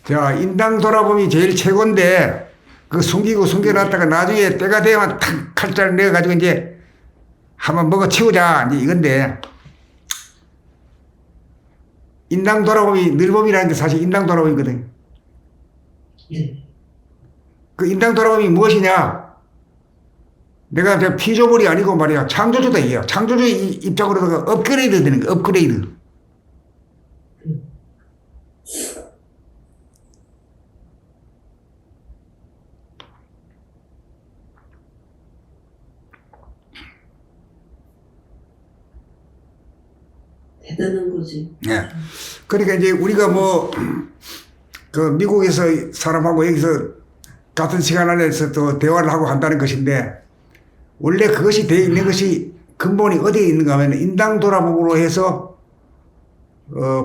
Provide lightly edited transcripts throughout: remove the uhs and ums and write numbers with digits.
자, 인당 돌아봄이 제일 최고인데, 그 숨겨놨다가 나중에 때가 되면 탁 칼자를 내가지고 이제 한번 먹어 치우자. 이제 이건데, 인당 돌아봄이 늘봄이라는 게 사실 인당 돌아봄이거든. 예. 그 인당 돌아봄이 무엇이냐? 내가 피조물이 아니고 말이야. 창조주다, 이게. 창조주의 입장으로다가 업그레이드 되는 거야, 업그레이드. 대단한 거지. 예. 그러니까 이제 우리가 뭐, 그 미국에서 사람하고 여기서 같은 시간 안에서 또 대화를 하고 한다는 것인데, 원래 그것이 되어 있는 것이 근본이 어디에 있는가 하면 인당 돌아봄으로 해서,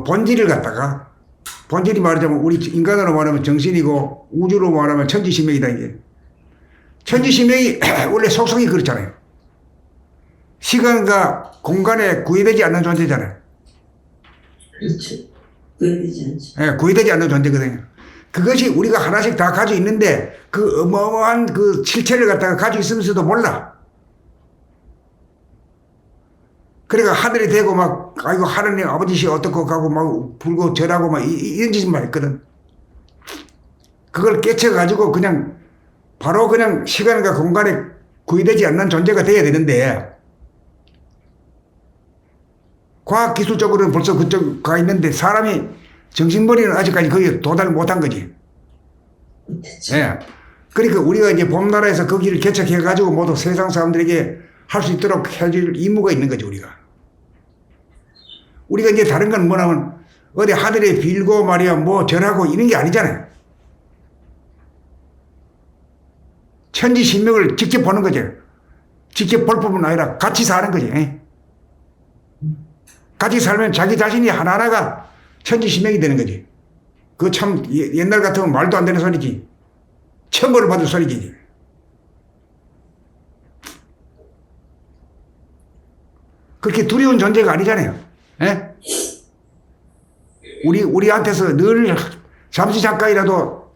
본질을 갖다가, 본질이 말하자면 우리 인간으로 말하면 정신이고 우주로 말하면 천지신명이다, 이게. 천지신명이 원래 속성이 그렇잖아요. 시간과 공간에 구애되지 않는 존재잖아요. 그렇지. 구애되지 않지. 예, 구애되지 않는 존재거든요. 그것이 우리가 하나씩 다 가지고 있는데 그 어마어마한 그 실체를 갖다가 가지고 있으면서도 몰라. 그러니까 하늘이 되고 막 아이고 하느님 아버지시 어떻고 가고 막 불고 절하고 막 이런 짓만 했거든. 그걸 깨쳐가지고 그냥 바로 그냥 시간과 공간에 구애되지 않는 존재가 돼야 되는데 과학기술적으로는 벌써 그쪽 가 있는데 사람이 정신머리는 아직까지 거기에 도달을 못한 거지. 못했지. 예. 그러니까 우리가 이제 봄나라에서 거기를 개척해가지고 모두 세상 사람들에게 할 수 있도록 해줄 임무가 있는 거죠, 우리가. 우리가 이제 다른 건 뭐냐면 어디 하늘에 빌고 말이야 뭐 절하고 이런 게 아니잖아요. 천지신명을 직접 보는 거죠. 직접 볼 뿐만 아니라 같이 사는 거지. 예. 같이 살면 자기 자신이 하나하나가 천지신명이 되는 거지. 그거 참 옛날 같으면 말도 안 되는 소리지. 천벌을 받을 소리지. 그렇게 두려운 존재가 아니잖아요. 예? 우리한테서 늘 잠시 잠깐이라도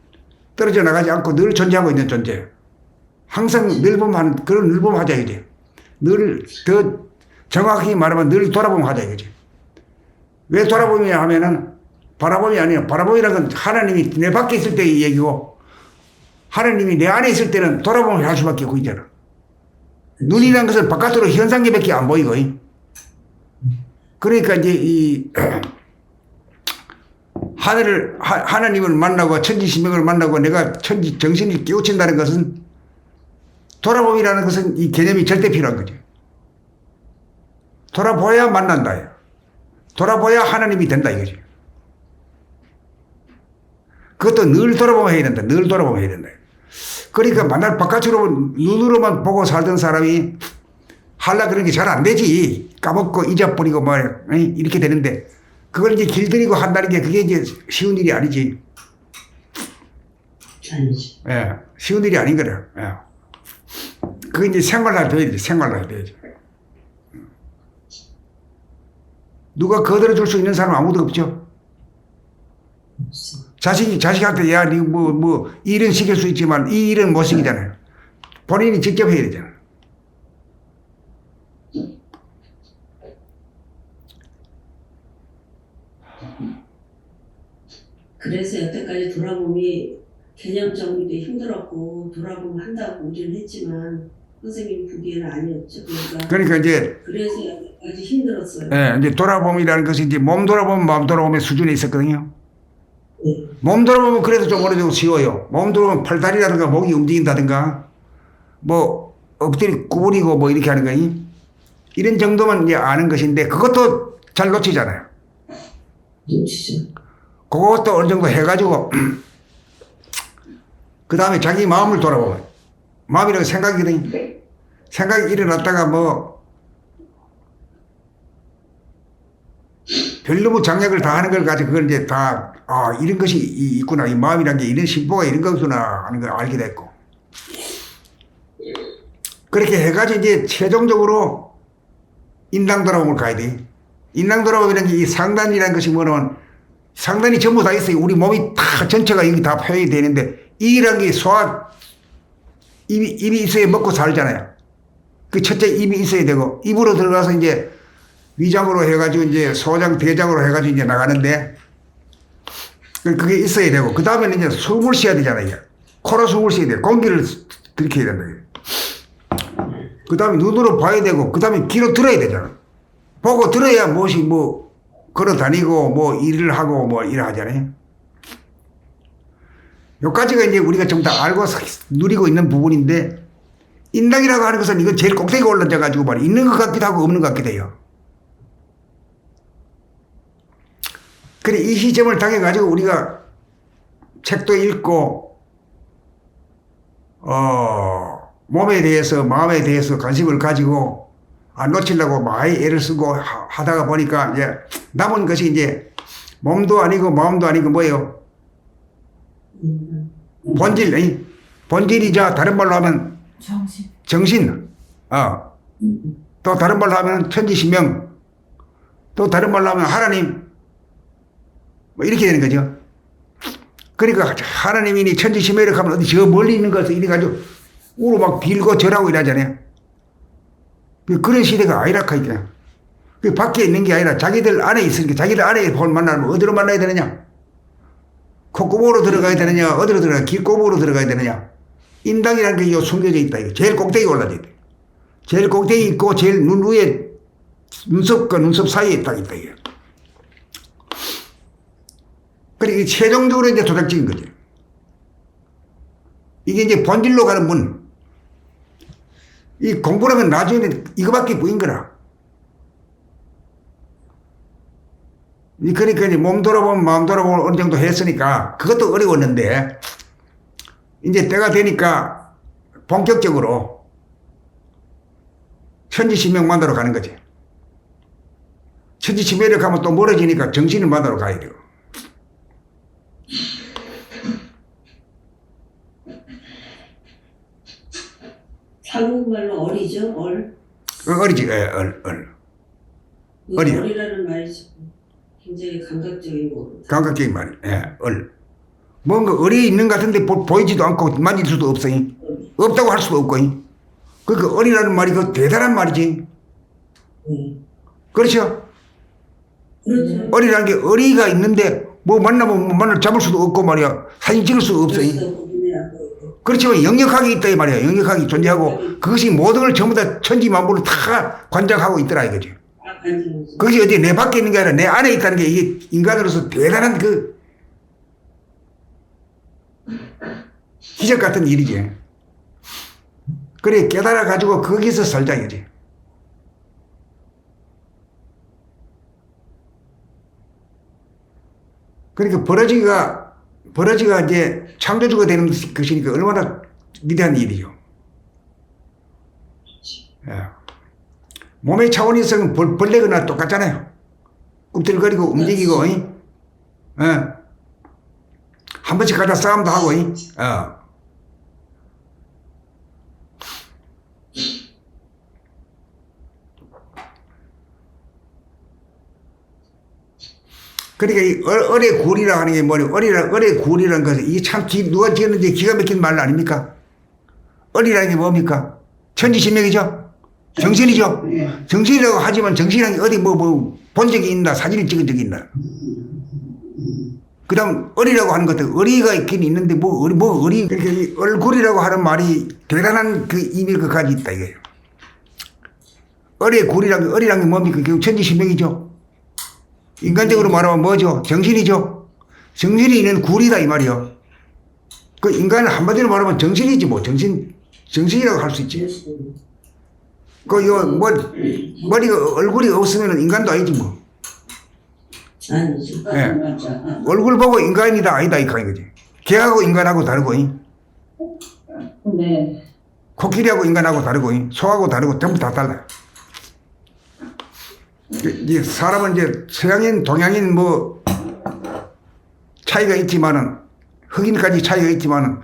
떨어져 나가지 않고 늘 존재하고 있는 존재. 항상 늘봄하는 그런 늘봄 하자 이제. 늘 더 정확히 말하면 늘 돌아봄 하자 이거지. 왜 돌아봄이냐 하면은 바라봄이 아니에요. 바라봄이라는 건 하나님이 내 밖에 있을 때의 얘기고 하나님이 내 안에 있을 때는 돌아봄을 할 수밖에 없고 있잖아. 눈이라는 것은 바깥으로 현상계밖에 안 보이고. 그러니까 이제 이 하나님을 만나고 천지신명을 만나고 내가 정신이 깨우친다는 것은 돌아봄이라는 것은 이 개념이 절대 필요한 거죠. 돌아보야 만난다. 돌아보야 하나님이 된다 이거지. 그것도 늘 돌아보면 해야 된다. 늘 돌아보면 해야 된다. 그러니까 만날 바깥으로 눈으로만 보고 살던 사람이 하려 그런 게 잘 안 되지. 까먹고 잊어버리고 뭐 이렇게 되는데 그걸 이제 길들이고 한다는 게 그게 이제 쉬운 일이 아니지. 아니지. 예, 쉬운 일이 아닌 거래. 예. 그게 이제 생활할 때 돼야지. 생활할 때 돼야지. 누가 거들어 줄 수 있는 사람 아무도 없죠. 없어. 자식한테 야, 니 일은 시킬 수 있지만 이 일은 못 시키잖아요. 본인이 직접 해야 되잖아요. 그래서 여태까지 돌아봄이 개념 정리도 힘들었고 돌아봄 한다고 우리는 했지만 선생님 보기에는 아니었죠. 그러니까 이제 그래서 여태까지 힘들었어요. 예, 이제 돌아봄이라는 것이 이제 몸 돌아보면 마음 돌아보면 수준에 있었거든요. 네. 몸 돌아보면 그래도 좀 어느 정도 쉬워요. 몸 돌아보면 팔다리라든가 목이 움직인다든가 뭐 엎드리 구부리고 뭐 이렇게 하는 거니 이런 정도만 이제 아는 것인데 그것도 잘 놓치잖아요. 놓치죠. 그것도 어느 정도 해가지고 그 다음에 자기 마음을 돌아보면 마음이라는 생각이거든요. 생각이 일어났다가 뭐 별로 장약을 다 하는 걸 가지고 그걸 이제 다 이런 것이 있구나. 이 마음이란 게 이런 심보가 이런 거구나 하는 걸 알게 됐고 그렇게 해가지고 이제 최종적으로 인당 돌아봄을 가야 돼. 인당 돌아봄이라는 게 이 상단이라는 것이 뭐냐면 상단이 전부 다 있어요. 우리 몸이 다 전체가 여기 다 표현이 되는데 이란 게 소화 입이 있어야 먹고 살잖아요. 그 첫째 입이 있어야 되고 입으로 들어가서 이제 위장으로 해가지고 이제 소장 대장으로 해가지고 이제 나가는데 그게 있어야 되고 그 다음에는 이제 숨을 쉬어야 되잖아요. 코로 숨을 쉬어야 돼. 공기를 들이켜야 된다. 그 다음에 눈으로 봐야 되고 그 다음에 귀로 들어야 되잖아. 보고 들어야 무엇이 뭐 걸어 다니고 뭐 일을 하고 뭐 일을 하잖아요. 여기까지가 이제 우리가 좀 다 알고 누리고 있는 부분인데 인당이라고 하는 것은 이건 제일 꼭대기에 올라져 가지고 말이야. 있는 것 같기도 하고 없는 것 같기도 해요. 그래 이 시점을 당해 가지고 우리가 책도 읽고 몸에 대해서 마음에 대해서 관심을 가지고 안 놓치려고 많이 애를 쓰고 하다가 보니까 이제 남은 것이 이제 몸도 아니고 마음도 아니고 뭐예요? 본질, 본질이자 다른 말로 하면 정신. 또 다른 말로 하면 천지신명. 또 다른 말로 하면 하나님. 뭐 이렇게 되는 거죠. 그러니까 하나님이니 천지신명이라고 하면 어디 저 멀리 있는 것을 이래가지고 우로 막 빌고 절하고 이러잖아요. 그런 시대가 아니라 카니까. 그 밖에 있는 게 아니라 자기들 안에 있으니까 자기들 안에 볼 만나면 어디로 만나야 되느냐? 콧구멍으로 들어가야 되느냐? 어디로 들어가야 길구멍으로 들어가야 되느냐? 인당이라는 게 숨겨져 있다. 이거. 제일 꼭대기에 올라져 있다. 제일 꼭대기 있고 제일 눈 위에 눈썹과 눈썹 사이에 딱 있다. 이게. 그러니까 최종적으로 이제 도닥지인 거죠. 이게 이제 본질로 가는 문. 이 공부를 하면 나중에는 이거밖에 보인 거라. 그러니까 이제 몸 돌아보면 마음 돌아보면 어느 정도 했으니까 그것도 어려웠는데 이제 때가 되니까 본격적으로 천지신명 만나러 가는 거지. 천지신명을 가면 또 멀어지니까 정신을 만나러 가야 돼요. 한국말로 어리죠? 어리지, 어리요. 어리라는 말이 굉장히 감각적이고. 감각적인 말이, 뭔가 어리 있는 것 같은데 보이지도 않고 만질 수도 없어요. 없다고 할 수도 없고. 그러니까 어리라는 말이 그 대단한 말이지. 그렇죠? 그렇죠. 어리라는 게 어리가 있는데 뭐 만나면 만날 잡을 수도 없고 말이야. 사진 찍을 수도 없어요. 그렇지만 영역학이 있다 이 말이야. 영역학이 존재하고 그것이 모든 걸 전부 다 천지만물을 다 관장하고 있더라 이거지. 그것이 어디 내 밖에 있는 게 아니라 내 안에 있다는 게 이게 인간으로서 대단한 그 기적 같은 일이지. 그래 깨달아 가지고 거기서 살자 이거지. 그러니까 버러지가 이제 창조주가 되는 것이니까 얼마나 위대한 일이죠. 몸의 차원이 있으면 벌레거나 똑같잖아요. 꿈틀거리고 움직이고, 한 번씩 가다 싸움도 하고, 그러니까 이 어뢰 굴이라 하는 게 뭐냐? 어뢰 굴이라는 것은 이게 참 누가 지었는지 기가 막힌 말 아닙니까? 어리라는 게 뭡니까? 천지신명이죠? 정신이죠? 정신이라고 하지만 정신이라는 게 어디 뭐 본 적이 있나? 사진을 찍은 적이 있나? 그 다음 어리라고 하는 것도 어리가 있긴 있는데 뭐 어리. 그러니까 이 얼굴이라고 하는 말이 대단한 그 의미가 가지고 있다 이거예요. 어뢰 굴이라는 게 뭡니까? 결국 천지신명이죠? 인간적으로 말하면 뭐죠? 정신이죠? 정신이 있는 굴이다 이 말이요. 그 인간은 한마디로 말하면 정신이지 뭐. 정신이라고 할 수 있지. 머리가 얼굴이 없으면 인간도 아니지 뭐. 아니죠. 얼굴 보고 인간이다 아니다 이 거지. 개하고 인간하고 다르고. 네. 코끼리하고 인간하고 다르고 소하고 다르고 전부 다 달라. 이 사람은 이제 서양인, 동양인 뭐 차이가 있지만은 흑인까지 차이가 있지만은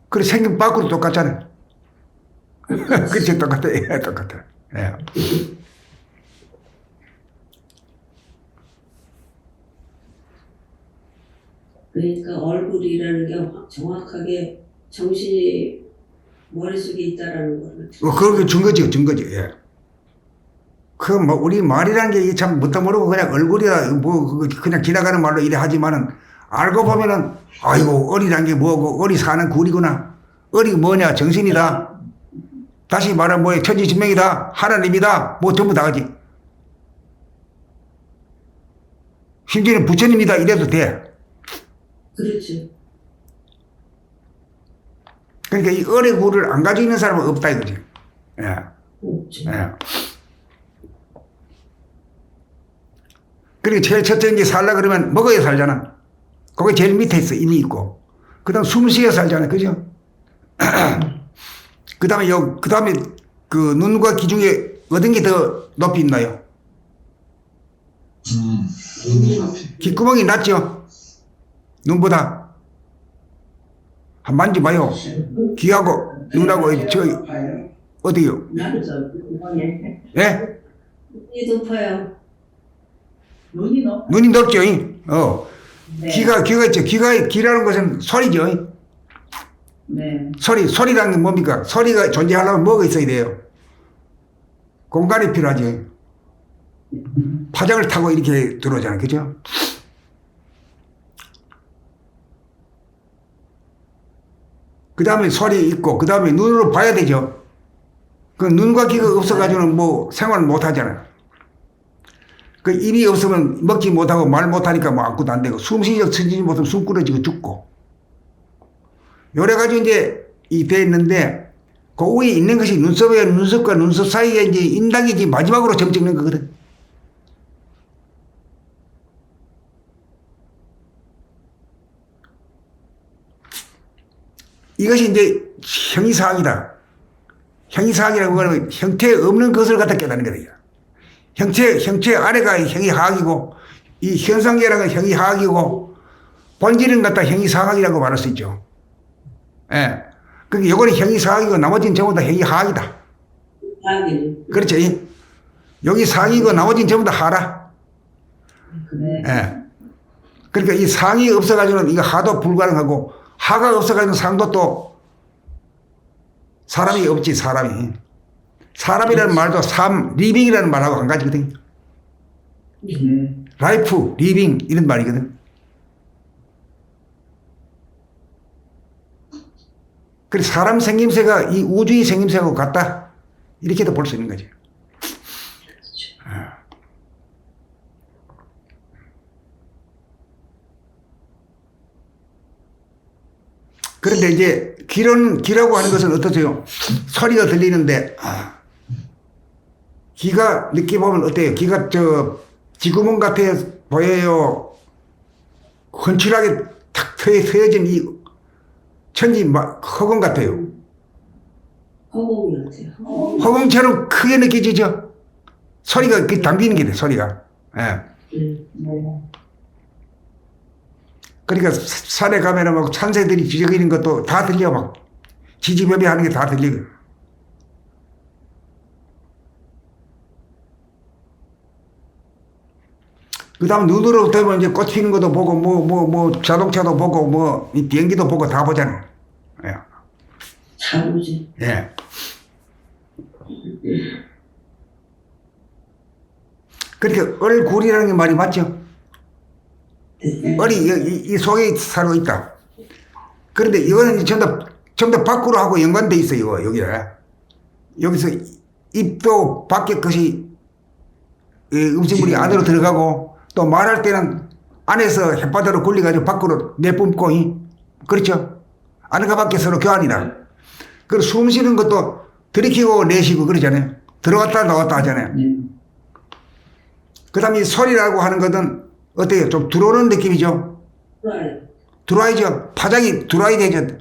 그래 생긴 밖으로 똑같잖아요. 그치 똑같아. 똑같아. 그러니까 얼굴이라는 게 정확하게 정신이 머릿속에 있다라는 거를. 그렇게 증거죠. 예. 그, 뭐, 우리 말이라는 게 참 뭣도 모르고 그냥 얼굴이라, 뭐, 그냥 지나가는 말로 이래 하지만은, 알고 보면은, 아이고, 어리란 게 뭐고, 어리 사는 굴이구나. 어리 뭐냐, 정신이다. 다시 말하면 뭐야, 천지신명이다. 하나님이다. 뭐 전부 다 하지. 심지어는 부처님이다. 이래도 돼. 그렇죠. 그러니까 이 어리 굴을 안 가지고 있는 사람은 없다 이거지. 예. 없죠. 예. 그리고 제일 첫째 이제 살라 그러면 먹어야 살잖아. 그게 제일 밑에 있어. 이미 있고. 그 다음 숨 쉬어 살잖아. 그죠? 그 다음에 그 눈과 귀 중에 어떤 게 더 높이 있나요? 귓구멍이 낮죠? 눈보다. 한 만져봐요. 귀하고 눈하고 어디요? 예? 눈이 높아요. 눈이 높죠? 네. 귀가 있죠? 귀라는 것은 소리죠? 네. 소리라는 게 뭡니까? 소리가 존재하려면 뭐가 있어야 돼요? 공간이 필요하지. 파장을 타고 이렇게 들어오잖아요. 그죠? 그 다음에 소리 있고, 그 다음에 눈으로 봐야 되죠. 그 눈과 귀가 없어가지고는 뭐 생활을 못 하잖아요. 그 입이 없으면 먹지 못하고 말 못하니까 뭐 아무것도 안 되고, 숨 쉬지 못하면 숨 끊어지고 죽고. 여러 가지 이제 돼 있는데, 그 위에 있는 것이 눈썹이야. 눈썹과 눈썹 사이에 이제 인당이 이제 마지막으로 점 찍는 거거든. 이것이 이제 형이사학이다. 형이사학이라고 하면 형태 없는 것을 갖다 깨닫는 거다. 형체 아래가 형이하학이고, 이 현상계라는 건 형이하학이고, 본질은 갖다 형이사학이라고 말할 수 있죠. 예. 그러니까 요거는 형이사학이고, 나머지는 전부 다 형이하학이다. 그렇죠. 여기 상이고, 나머지는 전부 다 하라. 그래. 예. 그러니까 이 상이 없어가지고는 이거 하도 불가능하고, 하가 없어가지고 상도 또 사람이 없지, 사람이. 사람이라는 말도 리빙이라는 말하고 한 가지거든. 네. 라이프, 리빙 이런 말이거든. 그래서 사람 생김새가 이 우주의 생김새하고 같다. 이렇게도 볼 수 있는 거지. 그런데 이제 귀라고 하는 것은 어떠세요? 소리가 들리는데, 귀가 느껴보면 어때요? 귀가 쥐구멍 같아 보여요? 건실하게 탁 트여진 이 천지 허공 같아요. 허공이 같아요. 허공처럼 크게 느껴지죠? 소리가 담기는 게 돼, 소리가. 예. 네. 그러니까 산에 가면은 막 산새들이 지저귀는 것도 다 들려, 막. 지지배배 하는 게 다 들리고. 그 다음 눈으로 되면 이제 꽃 피는 것도 보고, 자동차도 보고, 이 비행기도 보고 다 보잖아요. 예. 잘 보지. 예. 그러니까 얼굴이라는 게 말이 맞죠? 얼이 이 속에 살고 있다. 그런데 이거는 전부 다 밖으로 하고 연관돼 있어요. 여기에. 여기서 입도 밖에 것이 음식물이 안으로 들어가고 또 말할 때는 안에서 햇바닥으로 굴려가지고 밖으로 내뿜고 그렇죠? 안과 밖에 서로 교환이다. 그리고 숨 쉬는 것도 들이키고 내쉬고 그러잖아요. 들어갔다 나왔다 하잖아요. 그 다음에 이 소리라고 하는 것은 어때요? 좀 들어오는 느낌이죠? 들어와야죠. 파장이 들어와야 되죠.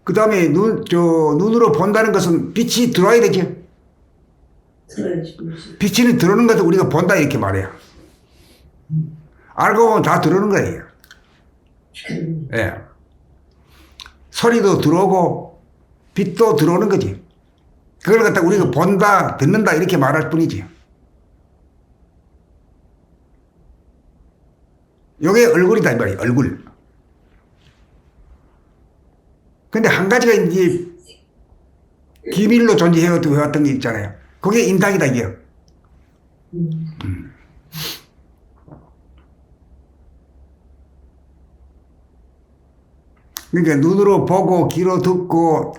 그 다음에 눈으로 본다는 것은 빛이 들어와야 되죠. 빛이 들어오는 것도 우리가 본다 이렇게 말해요. 알고 보면 다 들어오는 거예요. 예. 소리도 들어오고 빛도 들어오는 거지. 그걸 갖다 우리가 본다, 듣는다 이렇게 말할 뿐이지. 요게 얼굴이다 이 말이에요. 얼굴. 근데 한 가지가 이제 기밀로 존재해왔던 게 있잖아요. 그게 인당이다 이게. 그러니까 눈으로 보고 귀로 듣고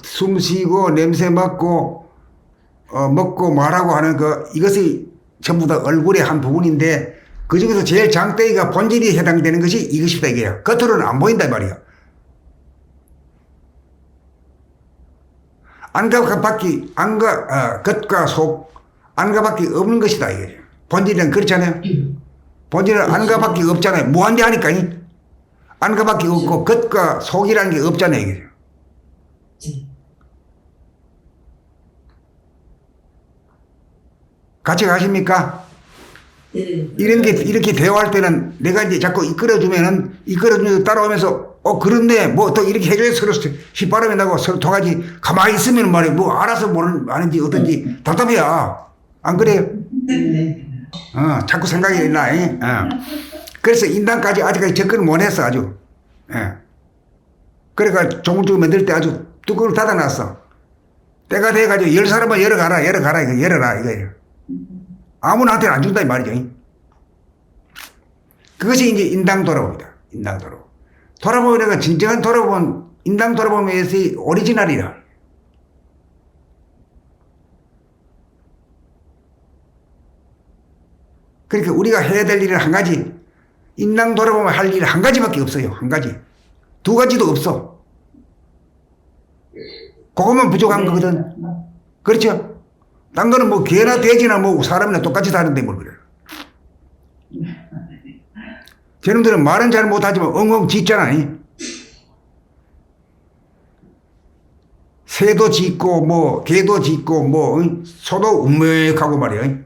숨 쉬고 냄새 맡고 먹고 말하고 하는 이것이 전부 다 얼굴의 한 부분인데 그 중에서 제일 장대기가 본질이 해당되는 것이 이것이다 이게요. 겉으로는 안 보인다 이 말이에요. 겉과 속 안과 밖이 없는 것이다 이게. 본질은 그렇잖아요. 본질은 안과 밖이 없잖아요. 무한대하니까 안과 밖이 없고 겉과 속이라는 게 없잖아요 이게. 같이 가십니까? 네. 이렇게 대화할 때는 내가 이제 자꾸 이끌어주면서 따라오면서 그런데 뭐 또 이렇게 해줘야 서로 휘바람이 나고 서로 통하지. 가만히 있으면 말이야 뭐 알아서 아는지 어떤지 답답해요. 안 그래요? 네. 자꾸 생각이 나. 그래서 인당까지 아직까지 접근을 못 했어 아주. 그러니까 조금조금 만들 때 아주 뚜껑을 닫아놨어. 때가 돼가지고 10사람만 열어라 이거예요. 아무나한테는 안 준다 이 말이죠. 그것이 이제 인당 돌아봅니다. 인당 돌아보. 돌아보면 진정한 돌아보면 인당 돌아보면서 오리지널이라. 그러니까 우리가 해야 될 일은 한 가지. 인당 돌아보면 할 일 한 가지밖에 없어요. 한 가지. 두 가지도 없어. 그것만 부족한 거거든. 그렇죠? 딴 거는 뭐 개나 돼지나 뭐 사람이나 똑같이 사는데 뭘 그래. 저놈들은 말은 잘 못하지만 엉엉 짖잖아. 새도 짖고 뭐 개도 짖고 뭐 소도 우맥하고 말이야.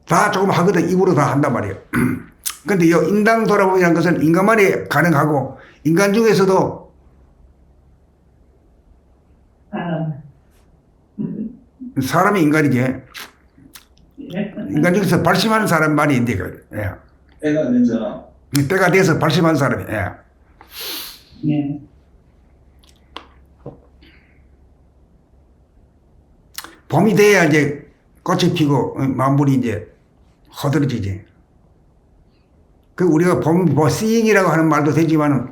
다 조금 하거든. 입으로 다 한단 말이에요. 근데 이 인당 돌아보기라는 것은 인간만이 가능하고 인간 중에서도 사람이 인간이지. 인간 중에서 발심하는 사람만이 있는데, 때가 되잖아. 때가 돼서 발심하는 사람이. 네. 봄이 돼야 이제 꽃이 피고 만물이 이제 허드러지지. 그 우리가 봄, 씨잉이라고 하는 말도 되지만은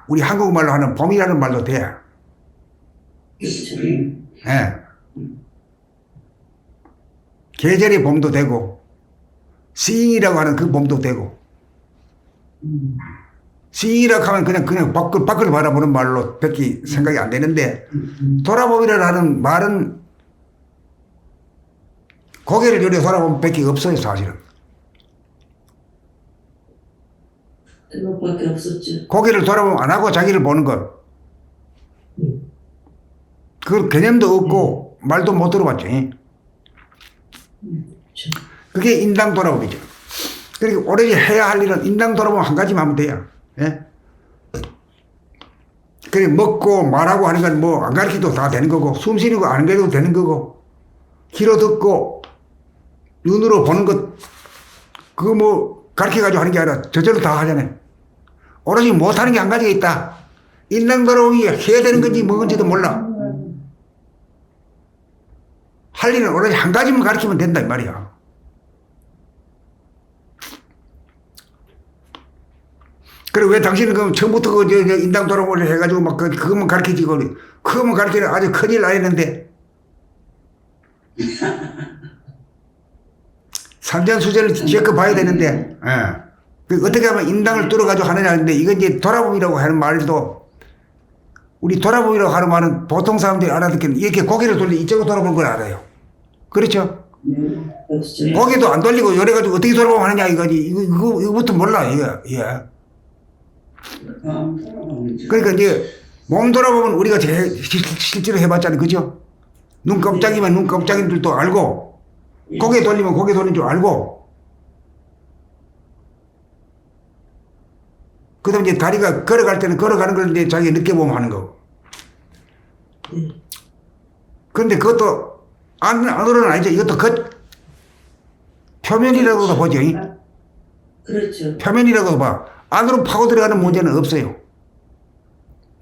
우리 한국말로 하는 봄이라는 말도 돼. 계절의 봄도 되고 씨잉이라고 하는 그 봄도 되고 씨잉이라고 하면 그냥 밖을 바라보는 말로 밖에 생각이 안 되는데 돌아봄이라는 하는 말은 고개를 요리 돌아보면 밖에 없어요 사실은. 그것밖에 없었죠. 고개를 돌아보면 안 하고 자기를 보는 것. 그 개념도 없고 말도 못 들어봤죠. 그게 인당 돌아보기죠. 그러니까 오로지 해야 할 일은 인당 돌아보면 한 가지만 하면 돼요. 그래 먹고 말하고 하는 건 뭐 안 가르쳐도 다 되는 거고 숨 쉬는 거 안 가르쳐도 되는 거고 귀로 듣고 눈으로 보는 것 그거 뭐 가르쳐가지고 하는 게 아니라 저절로 다 하잖아요. 오로지 못하는 게 한 가지가 있다. 인당 돌아보기 해야 되는 건지 뭐건지도 몰라. 할 일은 오로지 한 가지만 가르치면 된다 이 말이야. 그래 왜 당신은 그럼 처음부터 인당 돌아보기를 해가지고 막 그것만 가르치지 그것만 가르치는 아주 큰일 나였는데 산전수전을 지켜봐야 되는데 어떻게 하면 인당을 뚫어가지고 하느냐 하는데 이건 이제 돌아봄이라고 하는 말도 우리 돌아봄이라고 하는 말은 보통 사람들이 알아듣기는 이렇게 고개를 돌리 이쪽으로 돌아보는 걸 알아요. 그렇죠? 고개도 안 돌리고 이래가지고 어떻게 돌아보면 하느냐 이거지. 이거부터 몰라 이거. 그러니까 이제 몸 돌아보면 우리가 실제로 해봤잖아요. 그죠? 눈 깜짝이면 눈 깜짝인 줄도 알고 고개 돌리면 고개 돌린 줄 알고 그 다음에 이제 다리가 걸어갈 때는 걸어가는 걸 이제 자기가 느껴보면 하는 거고 그런데 그것도 안으로는 아니죠. 이것도 표면이라고도 보죠. 그렇죠. 표면이라고 봐. 안으로 파고 들어가는 문제는 없어요.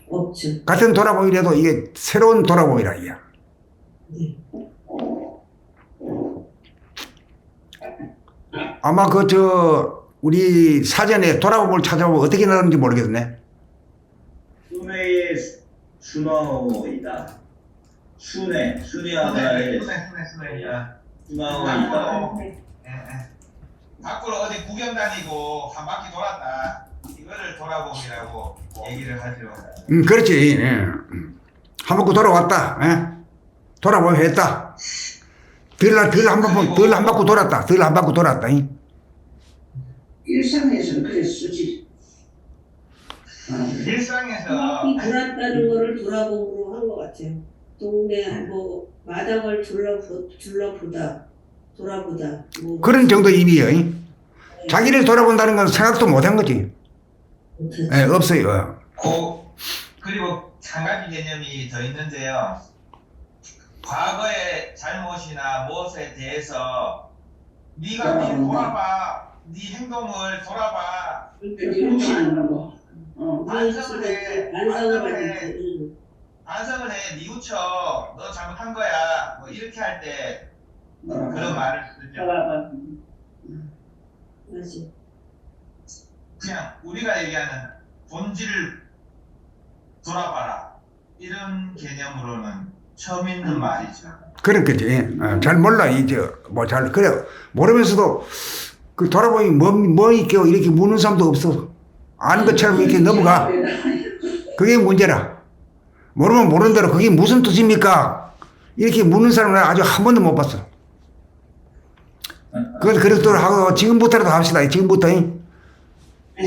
없죠. 같은 돌아봄이라도 이게 새로운 돌아봄이라 이게. 네. 아마 우리 사전에 돌아봄을 찾아보면 어떻게 나오는지 모르겠네. 순회의 순어이다. 순회하다의 순회야. 순어이다. 밖으로 어디 구경 다니고 한 바퀴 돌았다. 이거를 돌아봄이라고 얘기를 하죠. 그렇지. 예. 한 바퀴 돌아왔다. 예. 돌아보면 했다. 덜 한 바퀴 돌았다. 덜 한 바퀴 돌았다. 예. 일상에서는 그래 쓰지. 일상에서 이 돌았다는 거를 돌아봄으로 한 것 같아요. 동네 뭐 마당을 둘러보다 돌아보다 뭐 그런 정도 의미예요. 예. 자기를 돌아본다는 건 생각도 못한 거지. 예, 없어요. 그리고 한 가지 개념이 더 있는데요. 과거의 잘못이나 무엇에 대해서 네가 돌아봐, 네 행동을 돌아봐, 형치하는 거. 반성을 해, 반성을 반성을 해, 뉘우쳐, 너 잘못한 거야, 뭐 이렇게 할 때 그런 말을 쓰죠. 하지. 그냥 우리가 얘기하는 본질을 돌아봐라 이런 개념으로는 처음 있는 말이죠. 그런 거지. 예. 잘 몰라. 그래. 모르면서도 그 돌아보니 뭐 있겨 이렇게 묻는 사람도 없어. 아는 것처럼 이렇게 넘어가. 그게 문제라. 모르면 모르는 대로 그게 무슨 뜻입니까? 이렇게 묻는 사람은 아주 한 번도 못 봤어. 그건 그렇도록 하고 지금부터라도 합시다. 지금부터.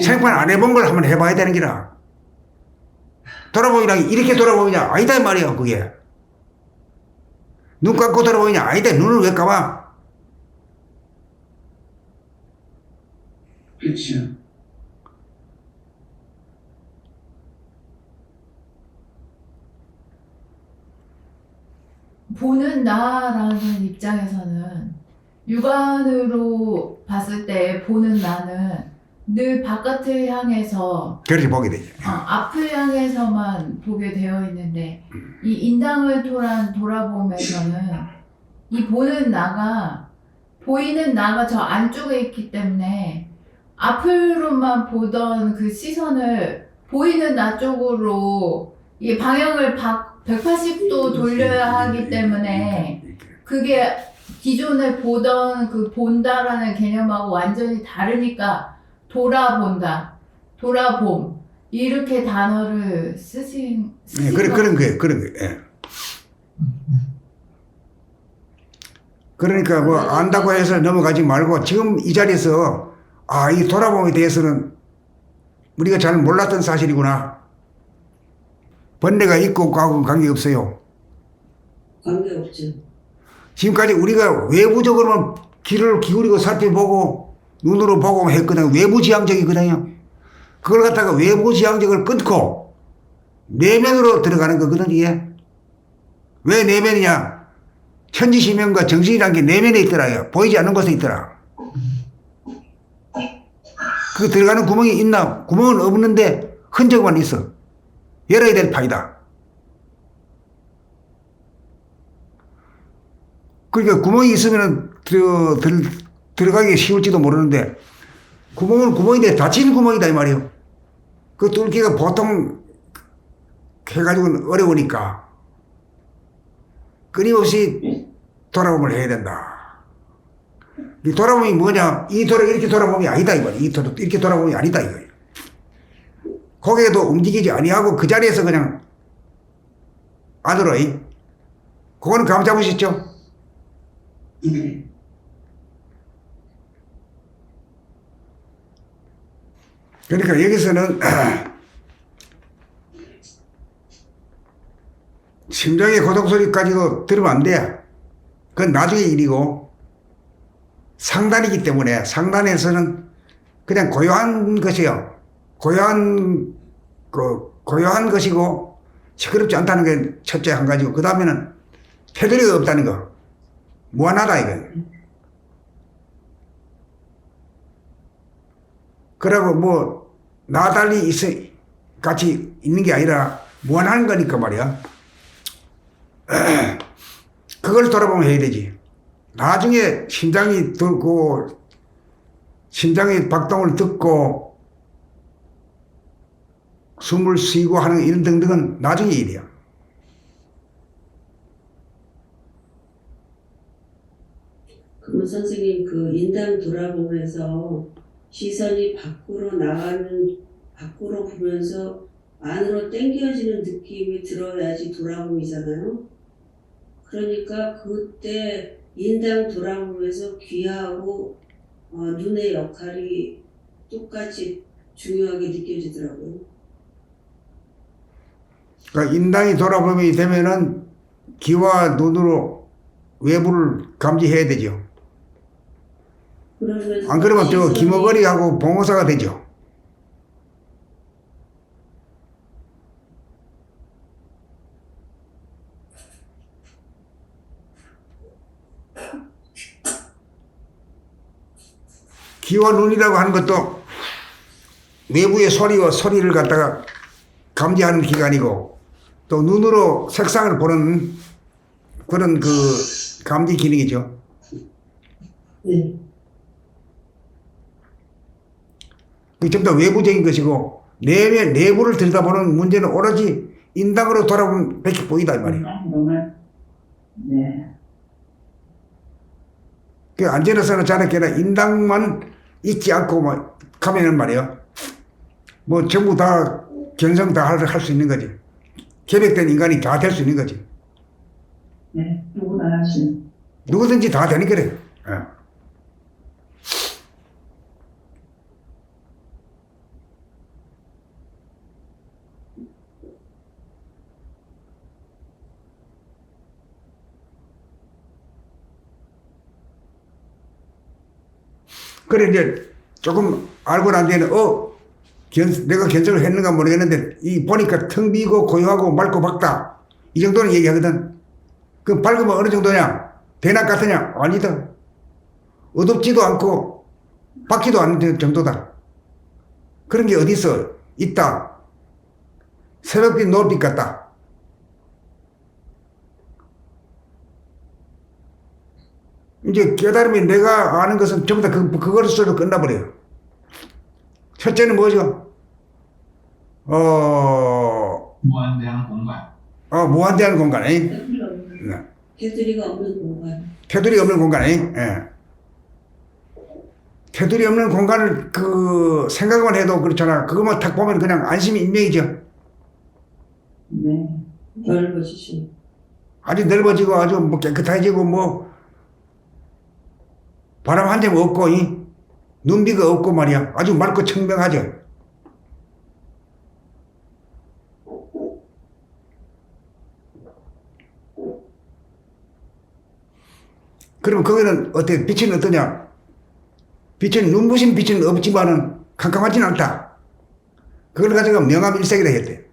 생판 안 해본 걸 한번 해봐야 되는 기라. 돌아보이라 이렇게 돌아보이냐? 아니다 이 말이야 그게. 눈 감고 돌아보이냐? 아니다. 눈을 왜 감아? 그렇죠. 보는 나라는 입장에서는 육안으로 봤을 때 보는 나는 늘 바깥을 향해서 그렇게 보게 되지. 앞을 향해서만 보게 되어 있는데 이 인당을 통한 돌아봄에서는 이 보는 나가 보이는 나가 저 안쪽에 있기 때문에 앞으로만 보던 그 시선을 보이는 나 쪽으로 이 방향을 180도 돌려야 하기 때문에 그게 기존에 보던 그 본다라는 개념하고 완전히 다르니까 돌아본다, 돌아봄 이렇게 단어를 쓰신 예, 그런 거예요. 예. 그러니까 뭐 안다고 해서 넘어가지 말고 지금 이 자리에서 이 돌아봄에 대해서는 우리가 잘 몰랐던 사실이구나. 번뇌가 있고 없고 관계없어요. 관계없죠. 지금까지 우리가 외부적으로만 귀를 기울이고 살펴보고 눈으로 보고 했거든요. 외부지향적이거든요. 그걸 갖다가 외부지향적을 끊고 내면으로 들어가는 거거든요. 이게. 왜 내면이냐? 천지시명과 정신이라는 게 내면에 있더라요. 보이지 않는 곳에 있더라. 그 들어가는 구멍이 있나? 구멍은 없는데 흔적만 있어. 열어야 될 파이다. 그러니까 구멍이 있으면 들어가기 쉬울지도 모르는데 구멍은 구멍인데 닫힌 구멍이다 이 말이에요. 그 뚫기가 보통 해가지고는 어려우니까 끊임없이 돌아봄을 해야 된다. 이 돌아봄이 뭐냐? 이렇게 돌아봄이 아니다 이 말이에요. 이렇게 돌아봄이 아니다 이거예요. 고개도 움직이지 아니하고 그 자리에서 그냥 안으로. 그거는 감 잡으셨죠? 네. 그러니까 여기서는 심장의 고독소리까지도 들으면 안 돼. 그건 나중에 일이고 상단이기 때문에 상단에서는 그냥 고요한 것이요. 고요한 것이고 시끄럽지 않다는 게 첫째 한 가지고 그 다음에는 테두리가 없다는 거. 무한하다 이거. 그러고 뭐 나달리 같이 있는 게 아니라 무한한 거니까 말이야. 그걸 돌아보면 해야 되지. 나중에 심장이 들고 심장의 박동을 듣고 숨을 쉬고 하는 이런 등등은 나중에 일이야. 그러면 선생님 그 인당 돌아보면서 시선이 밖으로 보면서 안으로 당겨지는 느낌이 들어야지 돌아봄이잖아요. 그러니까 그때 인당 돌아보면서 귀하고 눈의 역할이 똑같이 중요하게 느껴지더라고요. 그러니까 인당이 돌아봄이 되면은 귀와 눈으로 외부를 감지해야 되죠. 그러면서 안 그러면 저 시선이 김어거리하고 봉호사가 되죠. 귀와 눈이라고 하는 것도 외부의 소리와 소리를 갖다가 감지하는 기관이고 또 눈으로 색상을 보는 그런 그 감지 기능이죠. 네. 그게 전부 다 외부적인 것이고 내부를 들여다보는 문제는 오로지 인당으로 돌아보면 밖에 보이다 이 말이에요. 네. 그 안전에서는 자네께나 인당만 잊지 않고 뭐 가면은 말이에요. 뭐 전부 다 견성 다 할 수 있는 거지. 계획된 인간이 다 될 수 있는 거지. 네. 누구나 할 수 있는. 누구든지 다 되는 거래. 예. 그래 이제 조금 알고 난 뒤에는 내가 견성을 했는가 모르겠는데 이 보니까 텅 비고 고요하고 맑고 밝다 이 정도는 얘기하거든. 그 밝으면 어느 정도냐? 대낮 같으냐? 아니다. 어둡지도 않고 밝지도 않은 정도다. 그런 게 어디 있어? 있다. 새벽빛 노을빛 같다. 이제 깨달음이 내가 아는 것은 전부 다 그것으로 끝나버려요. 첫째는 뭐죠? 무한대한 공간. 무한대한 공간. 테두리가 없는 공간. 테두리 없는 공간. 예. 테두리 없는 공간을 그 생각만 해도 그렇잖아. 그것만 딱 보면 그냥 안심이 인명이죠. 네. 넓어지죠. 아주 넓어지고 아주 뭐 깨끗해지고 뭐 바람 한 점 없고 눈비가 없고 말이야. 아주 맑고 청명하죠. 그럼 거기는 어때? 빛은 어떠냐? 빛은 눈부신 빛은 없지만은 캄캄하지는 않다. 그걸 가지고 명암일색이라 했대.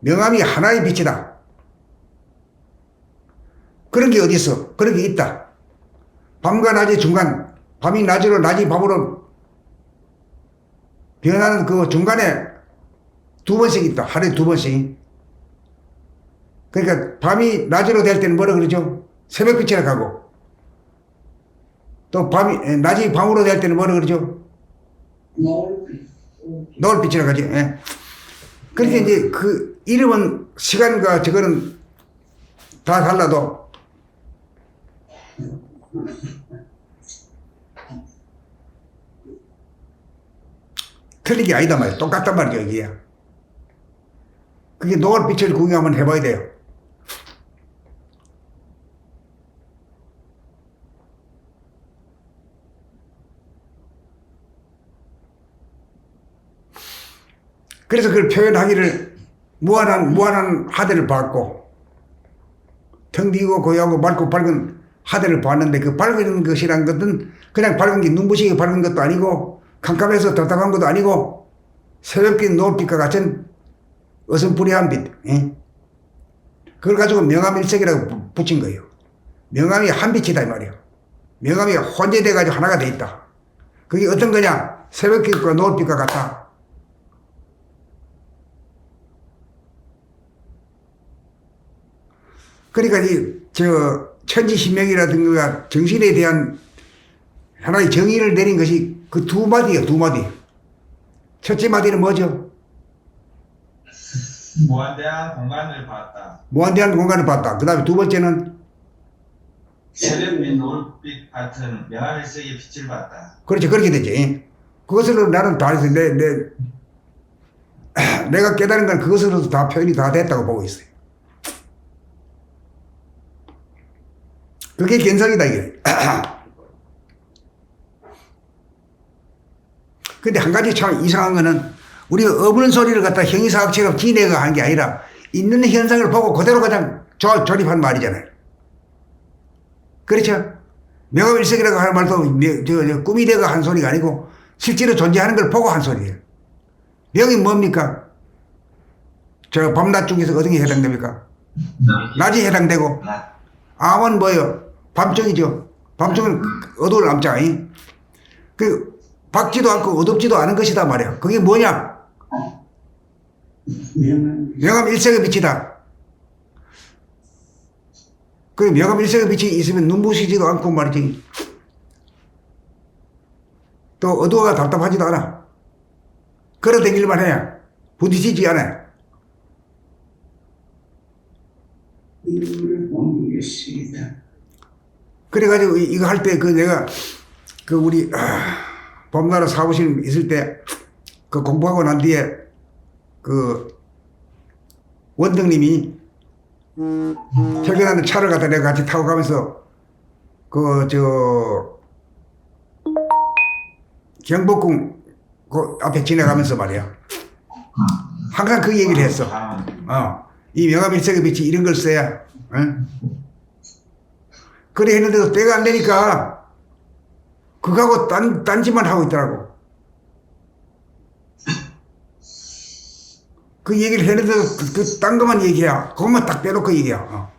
명암이 하나의 빛이다. 그런 게 어디 있어? 그런 게 있다. 밤과 낮의 중간, 밤이 낮으로 낮이 밤으로 변하는 그 중간에 두 번씩 있다. 하루에 두 번씩. 그러니까 밤이 낮으로 될 때는 뭐라 그러죠? 새벽빛이라 하고 또 낮이 밤으로 될 때는 뭐라 그러죠? 노을빛이라 하지. 예. 그렇게 이제 그 이름은 시간과 저거는 다 달라도 틀린 게 아니다 말이야. 똑같단 말이죠, 이게. 그게 노을빛을 구경 한번 해봐야 돼요. 그래서 그걸 표현하기를 무한한 하늘을 봤고, 텅 비고 고요하고 맑고 밝은 하늘을 봤는데 그 밝은 것이란 것은 그냥 밝은 게 눈부시게 밝은 것도 아니고 캄캄해서 답답한 것도 아니고 새벽빛 노을빛과 같은 어슴푸레한 빛. 예? 그걸 가지고 명암일색이라고 붙인 거예요. 명암이 한 빛이다 이 말이에요. 명암이 혼재돼가지고 하나가 돼 있다. 그게 어떤 거냐? 새벽빛과 노을빛과 같다. 그러니까 천지신명이라든가 정신에 대한 하나의 정의를 내린 것이 그 두 마디예요, 두 마디. 첫째 마디는 뭐죠? 무한대한 공간을 봤다. 무한대한 공간을 봤다. 그 다음에 두 번째는 새벽빛, 노을빛 같은 명암일색의 빛을 봤다. 그렇지, 그렇게 되지. 그것으로 나는 다 해서 내가 깨달은 건 그것으로도 다 표현이 다 됐다고 보고 있어요. 그게 견성이다, 이게. 근데 한 가지 참 이상한 거는 우리가 없는 소리를 갖다 형이사학처럼 지내가 한 게 아니라 있는 현상을 보고 그대로 그냥 조립한 말이잖아요. 그렇죠? 명암일색이라고 하는 말도 꿈이 되가 한 소리가 아니고 실제로 존재하는 걸 보고 한 소리예요. 명이 뭡니까? 저 밤낮 중에서 어떤 게 해당됩니까? 낮이 해당되고 암은 뭐예요? 밤중이죠. 밤중은 어두울 암자. 그 밝지도 않고 어둡지도 않은 것이다 말이야. 그게 뭐냐? 명암일색의 빛이다. 그 명암일색의 빛이 있으면 눈부시지도 않고 말이지. 또 어두워가 답답하지도 않아. 걸어다닐만 해야 부딪히지 않아. 이유를 모르겠습니다. 그래가지고 이거 할 때 내가 우리 봄나라 사무실 있을 때 그 공부하고 난 뒤에 그 원장님이 퇴근하는 차를 갖다 내가 같이 타고 가면서 경복궁 그 앞에 지나가면서 말이야. 항상 그 얘기를 했어. 이 명암일색의 빛이 이런 걸 써야, 그래 했는데도 때가 안 되니까 그거하고 딴짓만 하고 있더라고. 그 얘기를 했는데도 딴 것만 얘기야. 그것만 딱 빼놓고 얘기야.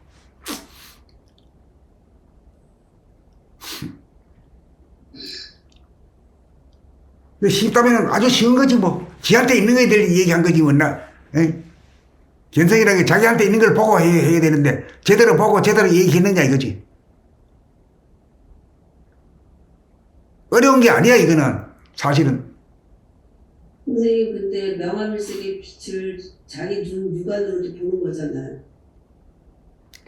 쉽다면 아주 쉬운 거지 뭐. 지한테 있는 거에 대해 얘기한 거지 뭐. 견성이라는 게 자기한테 있는 걸 보고 해야 되는데 제대로 보고 제대로 얘기했느냐 이거지. 어려운 게 아니야 이거는 사실은. 선생님 근데 명암일색의 빛을 자기 육안으로 보는 거잖아요.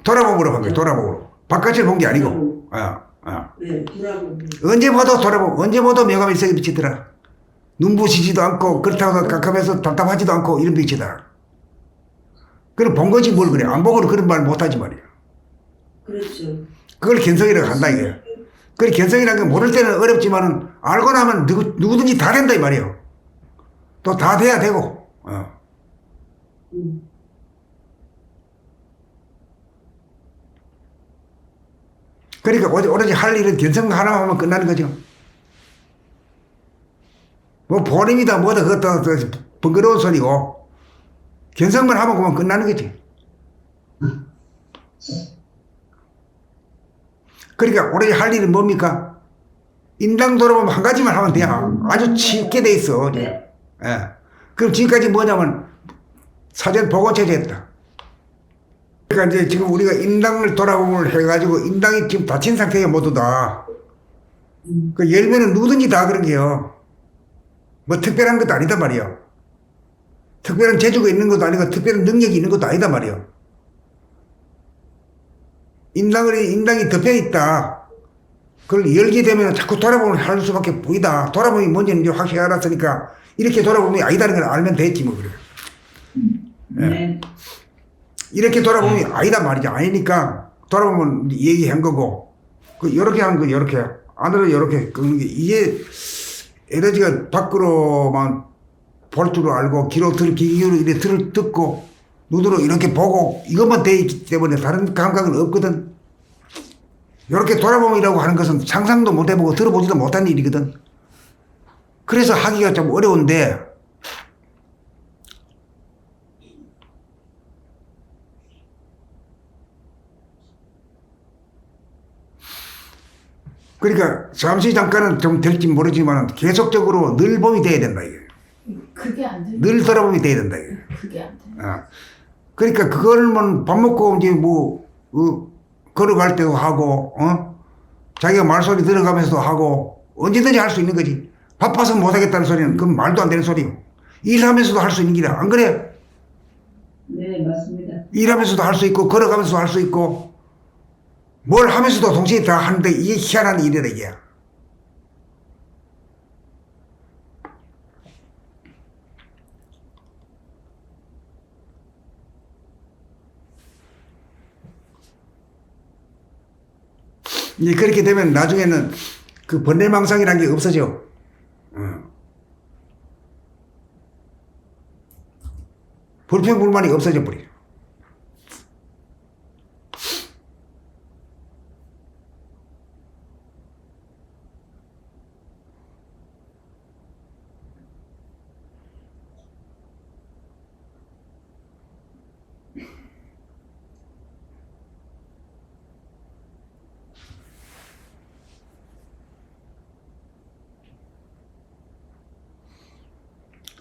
돌아보므로 한 거야. 돌아보므로. 바깥을 본 게 아니고. 네, 돌아보고. 언제 봐도 명암일색의 빛이더라. 눈부시지도 않고 그렇다고 깜깜해서 답답하지도 않고 이런 빛이더라. 그럼 본 거지 뭘 그래. 안 보고는 그런 말 못하지 말이야. 그렇죠. 그걸 견성이라고 한다 이게. 그 견성이라는 게 모를 때는 어렵지만은 알고 나면 누구든지 다 된다 이 말이에요. 또 다 돼야 되고. 그러니까 오로지 할 일은 견성 하나만 하면 끝나는 거죠. 뭐 보림이다 뭐다 그것도 번거로운 소리고 견성만 하면 그만 끝나는 거지. 그러니까 오로지 할 일은 뭡니까? 인당 돌아보면 한 가지만 하면 돼요. 아주 쉽게 돼 있어. 그럼 지금까지 뭐냐면 사전 보고체제 했다. 그러니까 이제 지금 우리가 인당을 돌아보면 해가지고 인당이 지금 닫힌 상태예요 모두 다. 그 열면은 누구든지 다 그런 게요. 뭐 특별한 것도 아니다 말이야. 특별한 재주가 있는 것도 아니고 특별한 능력이 있는 것도 아니다 말이야. 인당이 덮여 있다. 그걸 열게 되면 자꾸 돌아보면 할 수밖에 보이다. 돌아보면 뭔지는 이제 확실히 알았으니까 이렇게 돌아보면 아니다는 걸 알면 됐지 뭐 그래. 네. 이렇게 돌아보면 아니다 말이죠. 아니니까 돌아보면 얘기한 거고 요렇게 하는 거 요렇게 안으로 요렇게 끄는 게 이게 에너지가 밖으로만 볼 줄 알고 귀로 기기로 이렇게 듣고 눈으로 이렇게 보고 이것만 돼 있기 때문에 다른 감각은 없거든. 이렇게 돌아보기라고 하는 것은 상상도 못 해보고 들어보지도 못한 일이거든. 그래서 하기가 좀 어려운데 그러니까 잠시 잠깐은 좀 될지 모르지만 계속적으로 늘 봄이 돼야 된다 이게. 그게 안 돼. 늘 돌아봄이 돼야 된다 이게. 그게 안 돼. 그러니까 그거를 밥 먹고 이제 걸어갈 때도 하고, 자기가 말소리 들어가면서도 하고, 언제든지 할 수 있는 거지. 바빠서 못 하겠다는 소리는 그건 말도 안 되는 소리고. 일하면서도 할 수 있는 길이야. 안 그래? 네, 맞습니다. 일하면서도 할 수 있고, 걸어가면서도 할 수 있고, 뭘 하면서도 동시에 다 하는데 이게 희한한 일이라 이게. 이제 그렇게 되면 나중에는 그 번뇌망상이라는 게 없어져. 불평불만이 없어져 버려.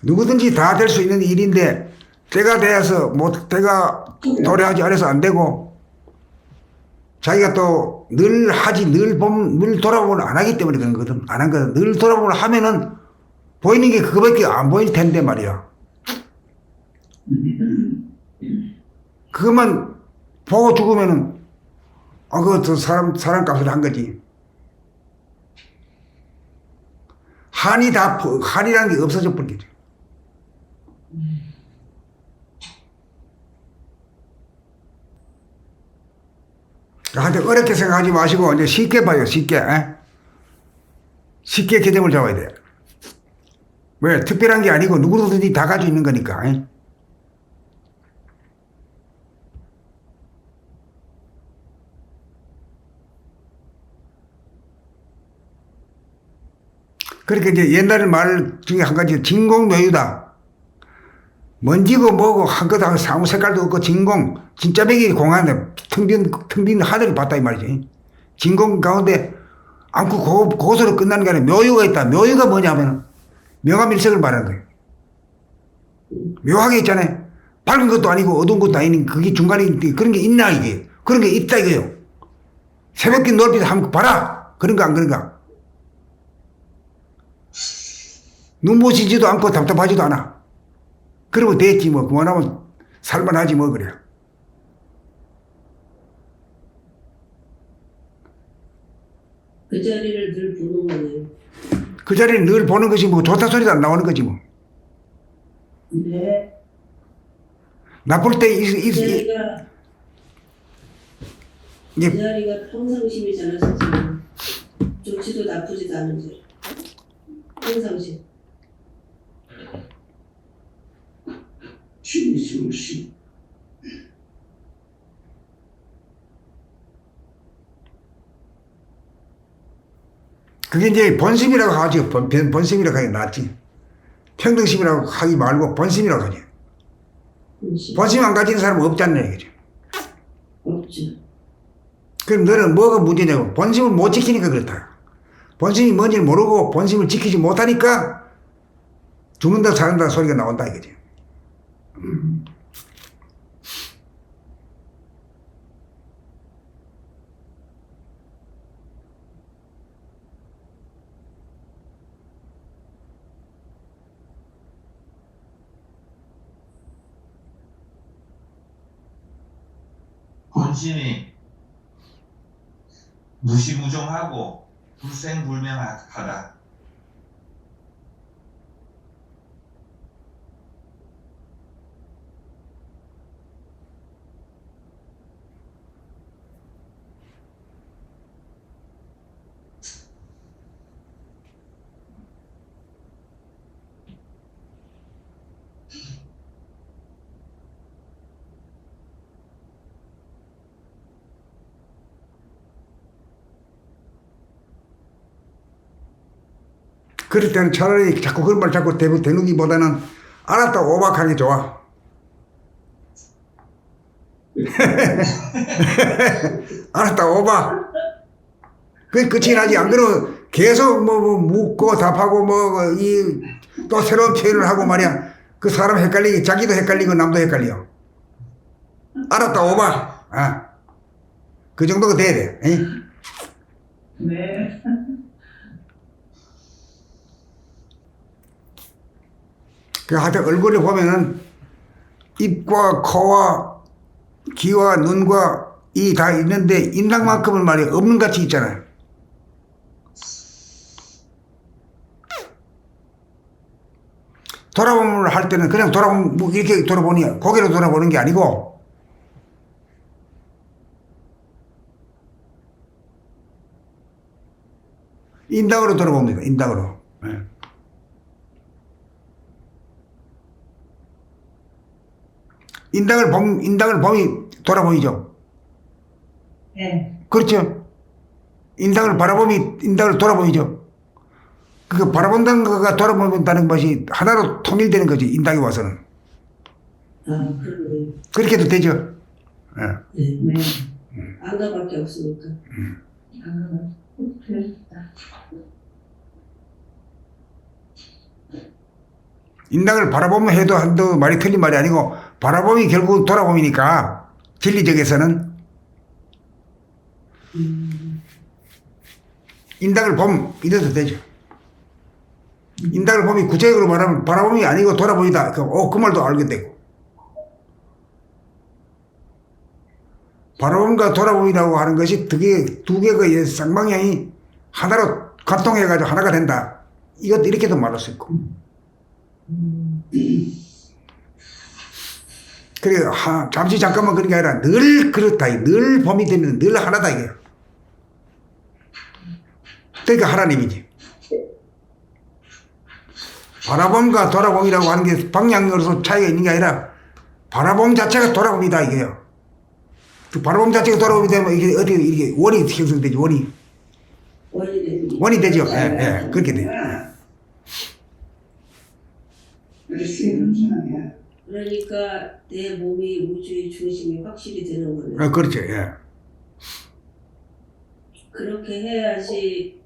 누구든지 다 될 수 있는 일인데 때가 돼서 때가 도래하지 않아서 안 되고 자기가 또 늘 하지 늘 돌아보면 안 하기 때문에 그런 거거든. 안 한 거든. 늘 돌아보면 하면은 보이는 게 그거밖에 안 보일 텐데 말이야. 그것만 보고 죽으면은 그것도 사람 값을 한 거지. 한이라는 게 없어져 버리겠죠. 하여튼 어렵게 생각하지 마시고 이제 쉽게 봐요. 쉽게. 쉽게 개념을 잡아야 돼. 왜? 특별한 게 아니고 누구든지 다 가지고 있는 거니까. 그러니까 이제 옛날 말 중에 한 가지 진공묘유다. 먼지고 뭐고 한 것도 아무 색깔도 없고 진공, 진짜 백이 공안에 텅 빈 하늘을 봤다 이 말이지. 진공 가운데 않고 고소로 끝나는 게 아니라 묘유가 있다. 묘유가 뭐냐면 명암일색을 말하는 거예요. 묘하게 있잖아요. 밝은 것도 아니고 어두운 것도 아닌 그게 중간에 있는데 그런 게 있나 이게. 그런 게 있다 이거예요. 새벽빛 노을빛 한번 봐라. 그런가 안 그런가. 눈부시지도 않고 답답하지도 않아. 그러면 됐지 뭐. 그만하면 살만하지 뭐 그래. 그 자리를 늘 보는 거네요. 그 자리를 늘 보는 것이 뭐 좋다 소리도 안 나오는 거지 뭐. 네. 나쁠 때 그 자리가 이제 그 자리가 평상심이잖아 선생님. 좋지도 나쁘지도 않은 자리. 평상심. 심심시. 그게 이제 본심이라고 하지. 본심이라고 하기 낫지. 평등심이라고 하기 말고 본심이라고 하지. 본심 안 가지는 사람은 없잖아 이거지. 없죠. 그럼 너는 뭐가 문제냐고. 본심을 못 지키니까 그렇다. 본심이 뭔지를 모르고 본심을 지키지 못하니까 죽는다 사는다 소리가 나온다 이거지. 본심이 무시무종하고 불생불명하다. 그럴 때는 차라리 자꾸 그런 말 자꾸 대누기보다는 알았다 오박하는 게 좋아. 알았다 오박. 그게 끝이 나지. 안 그러면 계속 뭐 묻고 답하고 또 새로운 표현을 하고 말이야. 그 사람 헷갈리게 자기도 헷갈리고 남도 헷갈려. 알았다 오바. 그 정도가 돼야 돼. 에? 네. 그 하여튼 얼굴을 보면은 입과 코와 귀와 눈과 이 다 있는데 인상만큼은 말이야 없는 같이 있잖아요. 돌아봄을 할 때는 그냥 뭐 이렇게 돌아보니 고개로 돌아보는 게 아니고 인당으로 돌아봅니다. 인당으로. 예. 인당을 범이 돌아보이죠. 네. 그렇죠. 인당을 돌아보이죠. 그 바라본다는 거가 돌아본다는 것이 하나로 통일되는 거지. 인당에 와서는. 그러네. 그렇게도 되죠. 예. 네. 네. 안가밖에 없으니까. 됐다. 인당을 바라보면 해도 한도 말이 틀린 말이 아니고 바라봄이 결국 돌아봄이니까 진리적에서는 인당을 이래도 되죠. 인당을 봄이 구체적으로 말하면 바라봄이 아니고 돌아보이다. 그 말도 알게 되고. 바라봄과 돌아봄이라고 하는 것이 두 개의 쌍방향이 하나로 관통해가지고 하나가 된다. 이것도 이렇게도 말할 수 있고. 그래, 잠시 잠깐만 그런 게 아니라 늘 그렇다. 늘 봄이 되면 늘 하나다. 이게. 그러니까 하나님이지. 바라봄과 돌아봄이라고 하는 게 방향으로서 차이가 있는 게 아니라 바라봄 자체가 돌아봄이다. 이게요. 그 바라봄 자체가 돌아봄이 되면 이게 이게 원이 형성되지. 원이 되죠. 예, 그렇게 돼요. 그러니까 내 몸이 우주의 중심이 확실히 되는 거네. 그렇죠. 예. 그렇게 해야지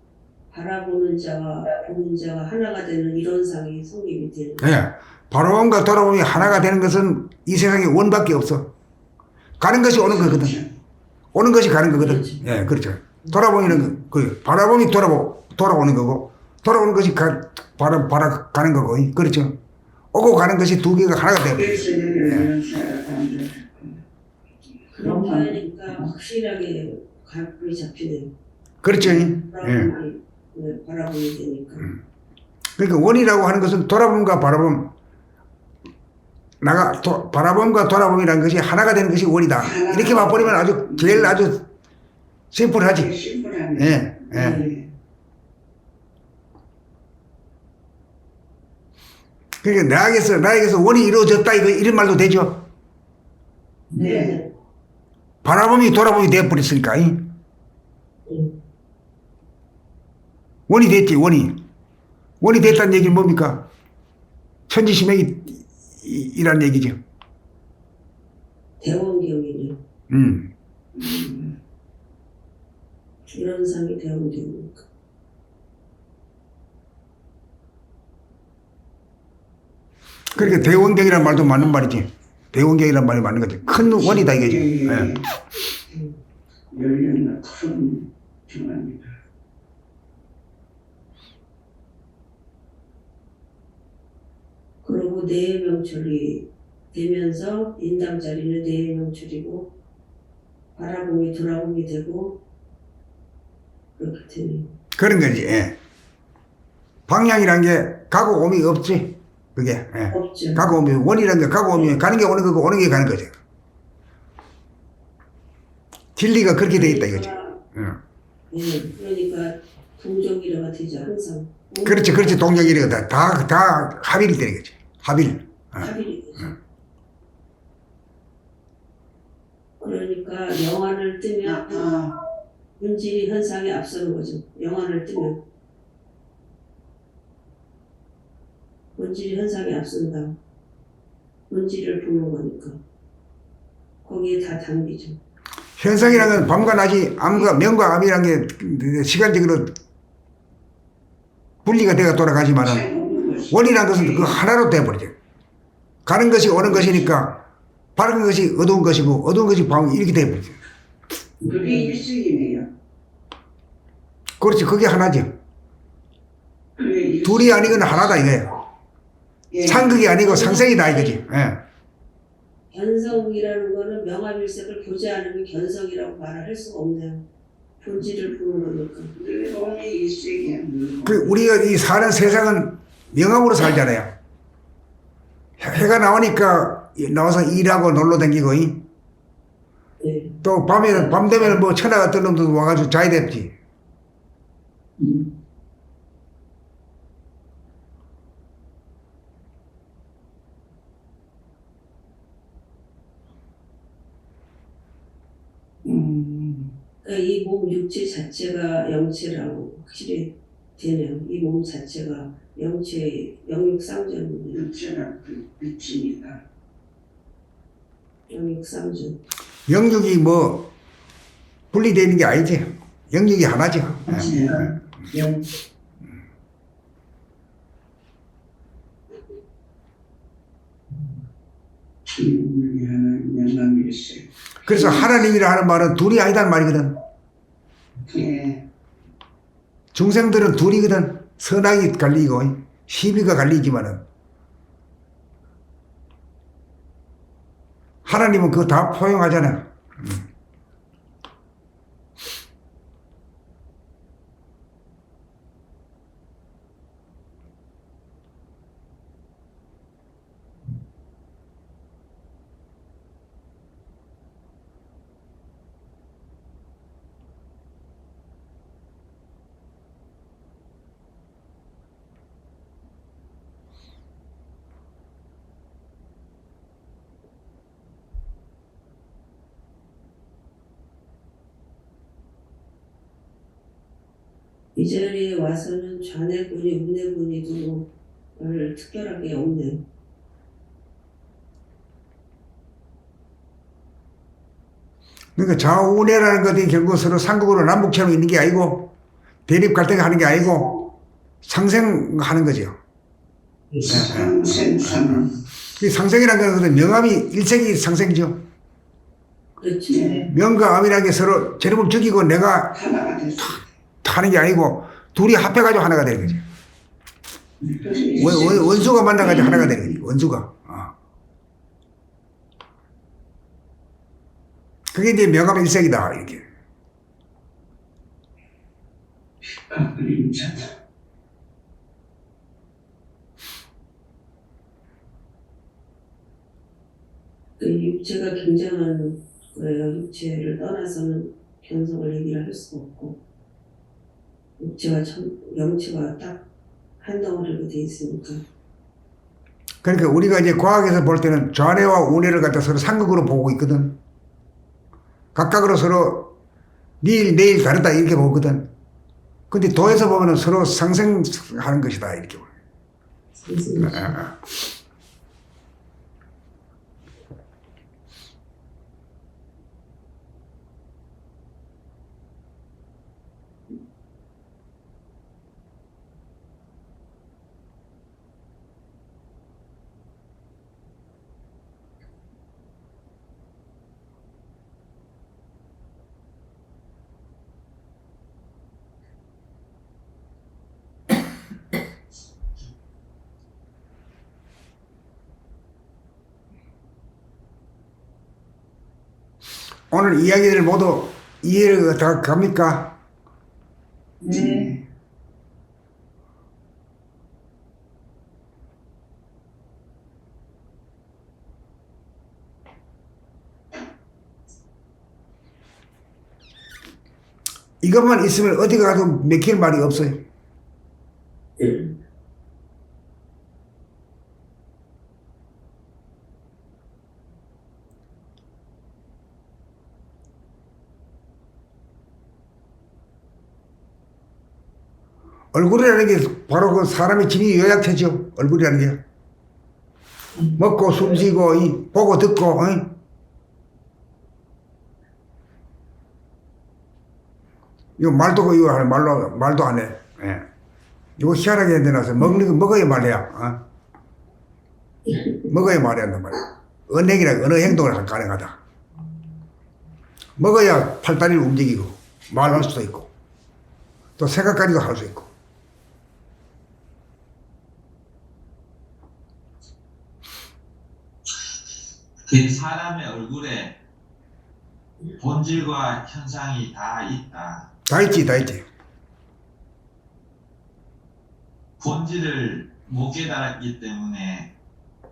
바라보는 자와 보는 자가 하나가 되는 이론상이 성립이 되는 거예요. 예. 바라봄과 돌아봄이 하나가 되는 것은 이 세상에 원밖에 없어. 가는 것이 오는 거거든. 오는 것이 가는 거거든. 예, 그렇죠. 돌아보는 바라봄이 돌아오는 거고, 돌아오는 것이 가는 거고, 그렇죠. 오고 가는 것이 두 개가 하나가 되는 거죠. 그렇게 하니까 확실하게 감이 잡히네요. 그렇죠. 예. 바라보게 되니까. 그러니까 원이라고 하는 것은 돌아봄과 바라봄, 바라봄과 돌아봄이라는 것이 하나가 되는 것이 원이다. 이렇게 봐버리면 제일 심플하지. 예, 예. 그러니까 나에게서 원이 이루어졌다 이런 말도 되죠. 네. 바라봄이 돌아봄이 되어버렸으니까. 원이 됐지. 원이 됐다는 얘기는 뭡니까? 천지심액이라는 얘기죠. 대원경이네. 이론상이 대원경이니까. 그러니까 대원경이라는 말도 맞는 말이지. 대원경이라는 말이 맞는 거지. 큰 원이다 이거지. 예. 열렸나 큰 정합니다. 그리고 내명철이 되면서 인당 자리는 내명철이고 바라봄이 돌아봄이 되고 그렇게 되네요. 그런 거지. 예. 방향이란 게 가고 오미 없지. 그게. 예. 없죠. 가고 오미 원이란 게 가고 오미 가는 게 오는 거고 오는 게 가는 거죠. 진리가 그렇게 돼 있다 이거지. 예, 그러니까 동정이라가 되죠 항상. 그렇지. 동정이래가 다 합일이 되는 거지. 합일. 합일이 되죠. 그러니까 영안을 뜨면 본질이 현상에 앞서는 거죠. 영안을 뜨면 본질이 현상에 앞선다. 본질을 보는 거니까 거기에 다 담기죠. 현상이라는 건 밤과 낮이 암과 명과 암이라는 게 시간적으로 분리가 되어 돌아가지만은 원이라는 것은 그 하나로 되어버리죠. 가는 것이 오는 것이니까 밝은 것이 어두운 것이고 어두운 것이 밤 이렇게 되어버리죠. 그게 일식이네요. 그렇지, 그게 하나죠. 그게 일식. 둘이 아니거나 하나다 이거예요. 예. 상극이 아니고 상생이다 이거지. 예. 견성이라는 거는 명암일색을 보지 않으면 견성이라고 말을 할 수가 없네요. 본질을 보는 거니까. 늘봄이 일식이야. 늘봄. 그 우리가 이 사는 세상은 명암으로 살잖아요. 해가 나오니까 나와서 일하고 놀러 다니고 네. 또 밤에는 밤 되면 뭐 천하 같은 놈도 와가지고 자야 됐지. 그러니까 이 몸 육체 자체가 영체라고 확실히 되네요. 이 몸 자체가 영체, 영육상전이네요. 육체가 빛입니다. 영육상전. 영육이 뭐 분리되는 게 아니지. 영육이 하나죠. 영. 여기 하나 명암일식. 그래서 하나님이라 하는 말은 둘이 아니다는 말이거든. 예. 중생들은 둘이거든. 선악이 갈리고 시비가 갈리지만은 하나님은 그거 다 포용하잖아. 이 자리에 와서는 좌뇌분이 우뇌분이도 별 특별하게 없네요. 그러니까 좌우우뇌라는 것이 결국 서로 삼국으로 남북처럼 있는 게 아니고 대립 갈등하는 게 아니고 상생하는 거죠. 상생삼. 이 상생이라는 것은 명암이 일생이 상생이죠. 그렇죠. 명과 암이라는 게 서로 저놈을 죽이고 내가 하나가 됐어. 하는 게 아니고 둘이 합해가지고 하나가 되는 거죠. 원수가 만나가지고 하나가 되는 거지. 원수가. 그게 이제 명암 일색이다 이렇게. 그림자다. 그 육체가 굉장한 거예요. 육체를 떠나서는 견성을 얘기를 할 수가 없고 육체와 영체가 딱 한 덩어리로 돼 있으니까. 그러니까 우리가 이제 과학에서 볼 때는 좌뇌와 우뇌를 갖다 서로 상극으로 보고 있거든. 각각으로 서로 내일 다르다 이렇게 보거든. 근데 도에서 보면은 서로 상생하는 것이다 이렇게 보여. 오늘 이야기들 모두 이해가 다 갑니까? 네. 이것만 있으면 어디 가도 맥힐 말이 없어요. 얼굴이라는 게 바로 그 사람의 진위 요약체죠. 얼굴이라는 게. 먹고 숨쉬고 보고 듣고 이거 말도 안 해. 예. 이거 희한하게 해놔서 먹는 거 먹어야 말이야. 어? 먹어야 말해야 한단 말이야. 언행이라 어느 행동을 가능하다. 먹어야 팔다리를 움직이고 말할 수도 있고 또 생각까지도 할 수 있고. 그 사람의 얼굴에 본질과 현상이 다 있다. 다 있지, 다 있지. 본질을 못 깨달았기 때문에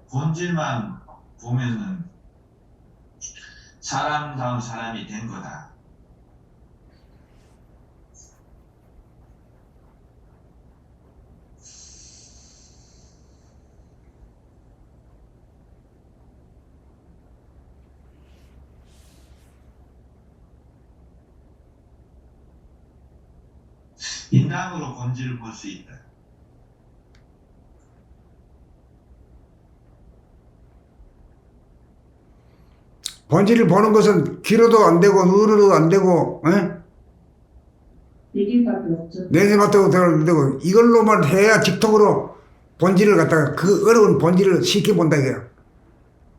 본질만 보면은 사람다운 사람이 된 거다. 인당으로 본질을 볼 수 있다. 본질을 보는 것은 귀로도 안 되고 눈으로도 안 되고 믿음밖에 없죠. 내세밖에 안 되고 이걸로만 해야 직통으로 본질을 갖다가 그 어려운 본질을 쉽게 본다 이거야.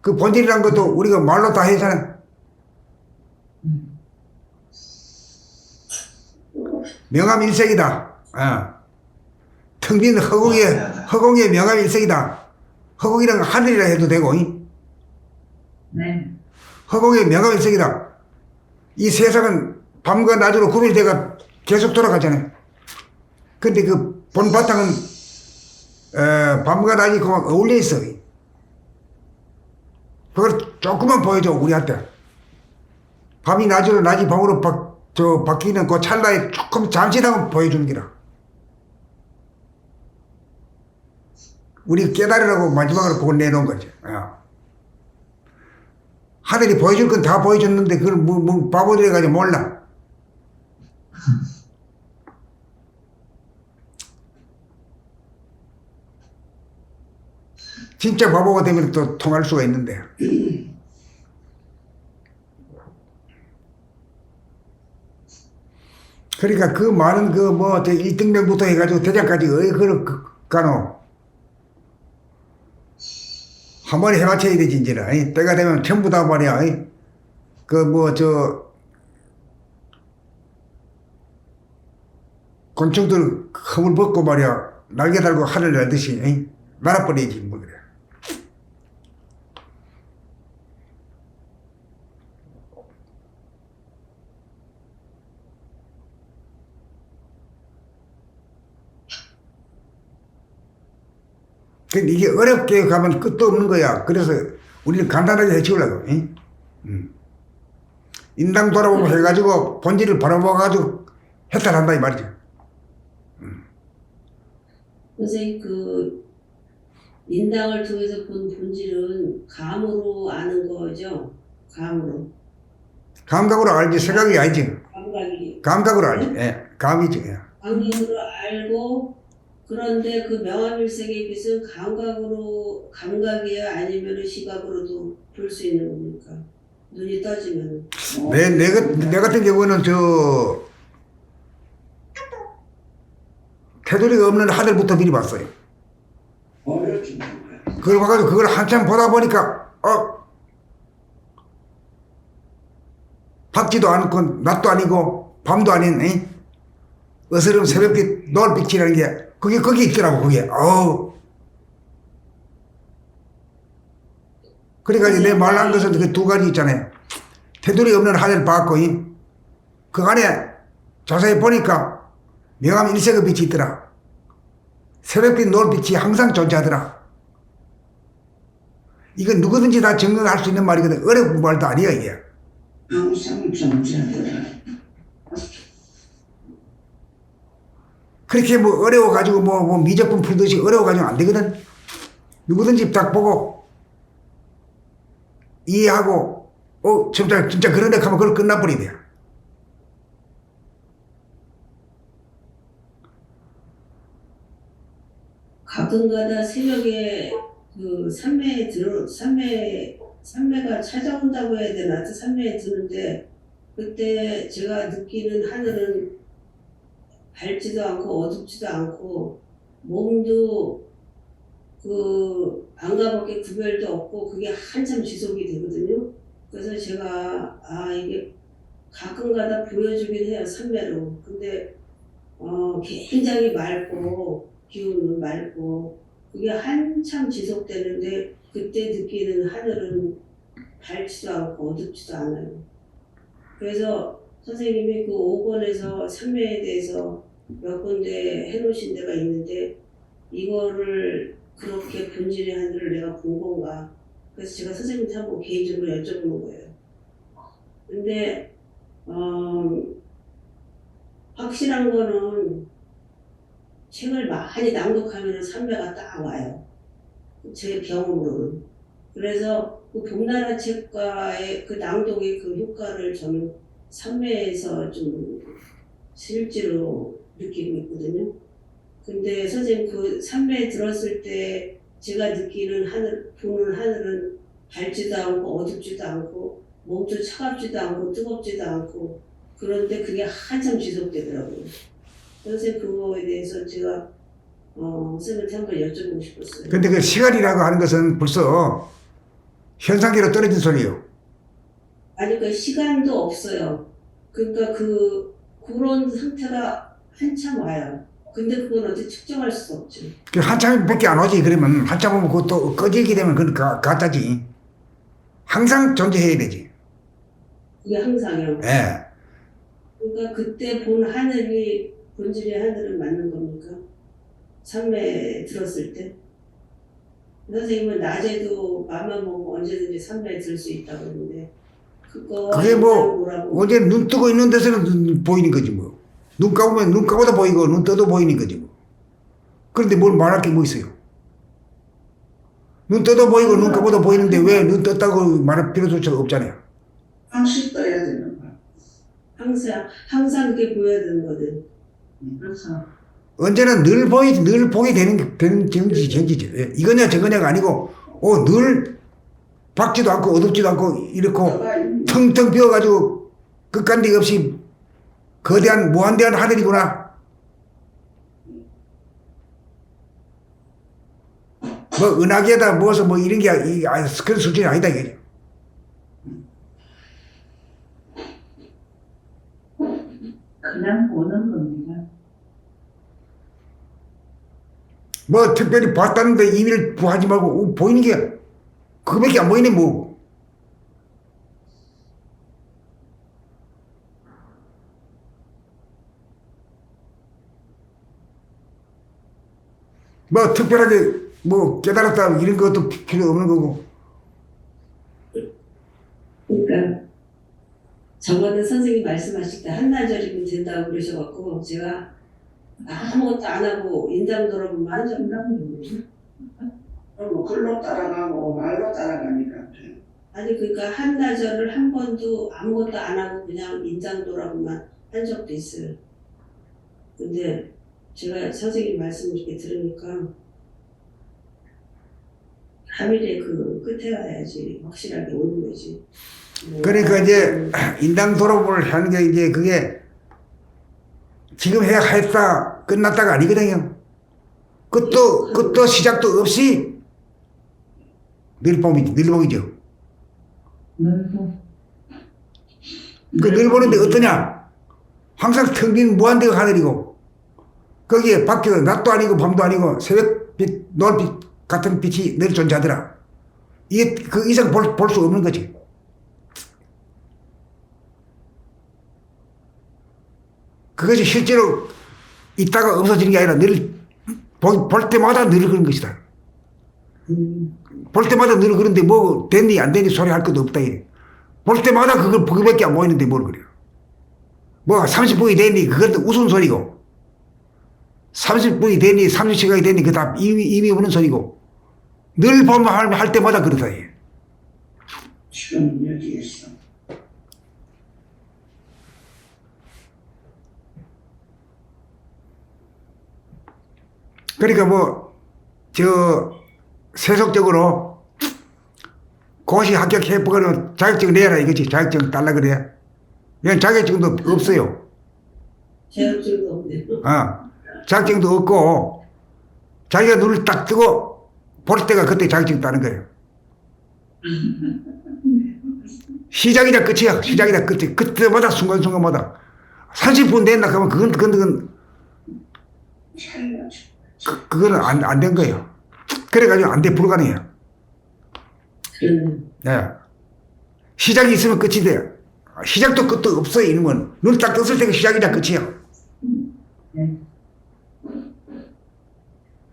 그 본질이란 것도 우리가 말로 다 하잖아. 명암일색이다. 텅 빈 허공의 명암일색이다. 허공이란 하늘이라 해도 되고 네. 허공의 명암일색이다. 이 세상은 밤과 낮으로 구별돼가 계속 돌아가잖아요. 근데 그 본 바탕은 밤과 낮이 그만 어울려 있어. 그걸 조금만 보여줘 우리한테. 밤이 낮으로 낮이 밤으로 바뀌는 그 찰나에 조금 잠시나마 보여주는 기라. 우리 깨달으라고 마지막으로 그걸 내놓은 거지. 하늘이 보여줄 건 다 보여줬는데 그걸 뭐 바보들이 가지고 몰라. 진짜 바보가 되면 또 통할 수가 있는데. 그러니까 그 많은 그 뭐 1등병부터 해가지고 대장까지 그걸 가노. 한 번에 해맞춰야 되지 이제는. 때가 되면 전부 다 말이야. 그 뭐 곤충들 허물 벗고 말이야 날개 달고 하늘 날듯이 날아버리지 뭐 그래. 근데 이게 어렵게 가면 끝도 없는 거야. 그래서 우리는 간단하게 해치우려고. 인당 돌아보고 해가지고 본질을 바라봐가지고 해탈한다 이 말이죠. 선생님 그 인당을 통해서 본 본질은 감으로 아는 거죠. 감으로. 감각으로 알지 생각이 아니지. 감각이. 감각으로 알지. 예, 감이지. 예. 감각으로 알고 그런데 그 명암일색의 빛은 감각이야 아니면 시각으로도 볼 수 있는 겁니까? 눈이 떠지면. 내 같은 경우는 테두리가 없는 하늘부터 미리 봤어요. 어렵지 않아요. 그걸 봐가지고 그걸 한참 보다 보니까 밝지도 않고 낮도 아니고 밤도 아닌 어스름 새벽빛 노을빛이라는 게 그게 거기 있더라고 그게. 그러니까 내 말한 것은 그 두 가지 있잖아요. 테두리 없는 하늘 봤고 그 안에 자세히 보니까 명암 일색의 빛이 있더라. 새벽빛 노을빛이 항상 존재하더라. 이건 누구든지 다 증명할 수 있는 말이거든. 어려운 말도 아니야 이게. 항상 존재하더라. 그렇게 뭐 어려워가지고 뭐 미적분 풀듯이 어려워가지고 안 되거든. 누구든지 딱 보고 이해하고 진짜 그런 데 가면 그걸 끝나버리야 돼. 가끔가다 새벽에 그 산매가 찾아온다고 해야 되나? 산매에 드는데 그때 제가 느끼는 하늘은 밝지도 않고 어둡지도 않고 몸도 그 안가밖에 구별도 없고 그게 한참 지속이 되거든요. 그래서 제가 이게 가끔가다 보여주긴 해요, 삼매로. 근데 굉장히 맑고 기운은 맑고 그게 한참 지속되는데 그때 느끼는 하늘은 밝지도 않고 어둡지도 않아요. 그래서 선생님이 그 5권에서 삼매에 대해서 몇 군데 해놓으신 데가 있는데 이거를 그렇게 본질의 하늘을 내가 본 건가. 그래서 제가 선생님한테 한번 개인적으로 여쭤보는 거예요. 근데 확실한 거는 책을 많이 낭독하면 삼매가 딱 와요. 제 경험으로는. 그래서 그 봄나라 책과의 그 낭독의 그 효과를 저는 삼매에서 좀 실제로 느끼고 있거든요. 근데 선생님 그 삼매 들었을 때 제가 느끼는 하늘, 보는 하늘은 밝지도 않고 어둡지도 않고 몸도 차갑지도 않고 뜨겁지도 않고 그런데 그게 한참 지속되더라고요. 선생님 그거에 대해서 제가 선생님한테 한번 여쭤보고 싶었어요. 근데 그 시간이라고 하는 것은 벌써 현상계로 떨어진 소리예요. 아니 그 시간도 없어요. 그러니까 그런 상태가 한참 와요. 근데 그건 어떻게 측정할 수가 없죠. 한참밖에 안 오지. 그러면 한참 오면 그것도 꺼지게 되면 그건 가짜지. 항상 존재해야 되지. 그게 항상요. 예. 그러니까 그때 본 하늘이 본질의 하늘은 맞는 겁니까? 삼매 들었을 때? 선생님은 낮에도 맘만 먹으면 언제든지 삼매에 들 수 있다고 그러는데 그거 그게 뭐 뭐라고? 어제 눈 뜨고 있는 데서는 보이는 거지 뭐. 눈 감으면 눈 감아도 보이고 눈 떠도 보이는 거지 뭐. 그런데 뭘 말할 게 뭐 있어요? 눈 떠도 보이고 눈 감아도 보이는데 왜 눈 떴다고 말할 필요조차 없잖아요. 항상 떠야 되는 거야. 항상 그게 보여야 되는 거든. 그래서 언제나 늘 보게 되는 정지죠. 예. 이거냐 저거냐가 아니고 늘 밝지도 않고 어둡지도 않고 이렇고 너가 있는 텅텅 비어가지고 끝간데 없이 거대한 무한대한 하늘이구나. 뭐 은하계에다 모아서 뭐 이런 게 그런 수준이 아니다 이게. 그냥 보는 겁니다. 뭐 특별히 봤다는데 의미를 부하지 말고 보이는 게 그거밖에 안 보이네 뭐. 뭐 특별하게 뭐 깨달았다 이런 것도 필요 없는 거고. 그러니까 저번에 선생님 말씀하실 때 한나절이면 된다고 그러셔갖고 제가 아무것도 안 하고 인장 돌아보면 한 적이 없는데 그럼 뭐 글로 따라가고 말로 따라가니까 돼. 아니 그러니까 한나절을 한 번도 아무것도 안 하고 그냥 인장 돌아보면 한 적도 있어요. 근데 제가 선생님 말씀 이렇게 들으니까 3일에 그 끝에 가야지 확실하게 오는 거지. 그러니까 이제 인당 돌아볼 하는 게 이제 그게 지금 해야 했다 끝났다가 아니거든요. 끝도 시작도 없이 늘봄이죠. 그 늘보는데 어떠냐? 항상 텅 빈 무한대가 하늘이고 거기에 밖에 낮도 아니고 밤도 아니고 새벽빛, 노을빛 같은 빛이 늘 존재하더라. 이게 그 이상 볼 수 없는 거지. 그것이 실제로 있다가 없어지는 게 아니라 늘 볼 때마다 늘 그런 것이다. 볼 때마다 늘 그런데 뭐 됐니 안 됐니 소리 할 것도 없다. 볼 때마다 그거밖에 안 보이는데 뭘 그래요. 뭐 30분이 됐니 그것도 웃음소리고 30분이 됐니 30시간이 됐니 그거 다 의미 없는 소리고 늘 보면 할 때마다 그렇다. 지금 여기 있어. 그러니까 뭐 세속적으로 고시 합격해보고는 자격증 내라 이거지. 자격증 달라 그래. 이건 자격증도 없어요. 제약증도 없네요. 자격증도 없고, 자기가 눈을 딱 뜨고 볼 때가 그때 자격증 따는 거예요. 시작이다 끝이야. 시작이다 끝이. 그때마다 순간순간마다 30분 됐나 그러면 그거는 안 된 거예요. 그래가지고 안 돼. 불가능해요. 그러네. 예. 시작이 있으면 끝이 돼요. 시작도 끝도 없어요. 이놈은 눈 딱 떴을 때가 시작이다 끝이야.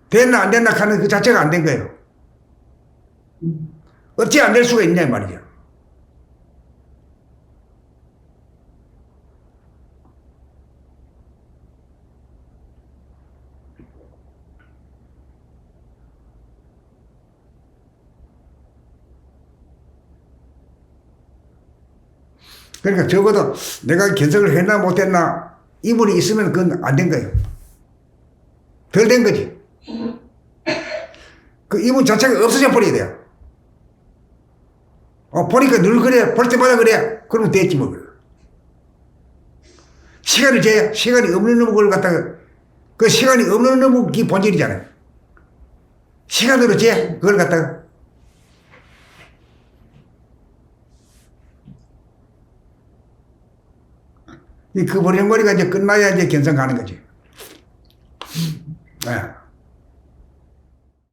됐나 안 됐나 하는 그 자체가 안 된 거예요. 어찌 안 될 수가 있냐 이 말이죠. 그러니까 적어도 내가 견성을 했나 못했나 이분이 있으면 그건 안 된 거예요. 덜 된 거지. 그 이분 자체가 없어져 버려야 돼요. 보니까 늘 그래. 볼 때마다 그래. 그러면 됐지 뭐. 시간을 재야 시간이 없는 놈을 갖다가 그 시간이 없는 놈이 본질이잖아요. 시간으로 재 그걸 갖다가 그 버령거리가 이제 끝나야 이제 견성 가는 거지. 네.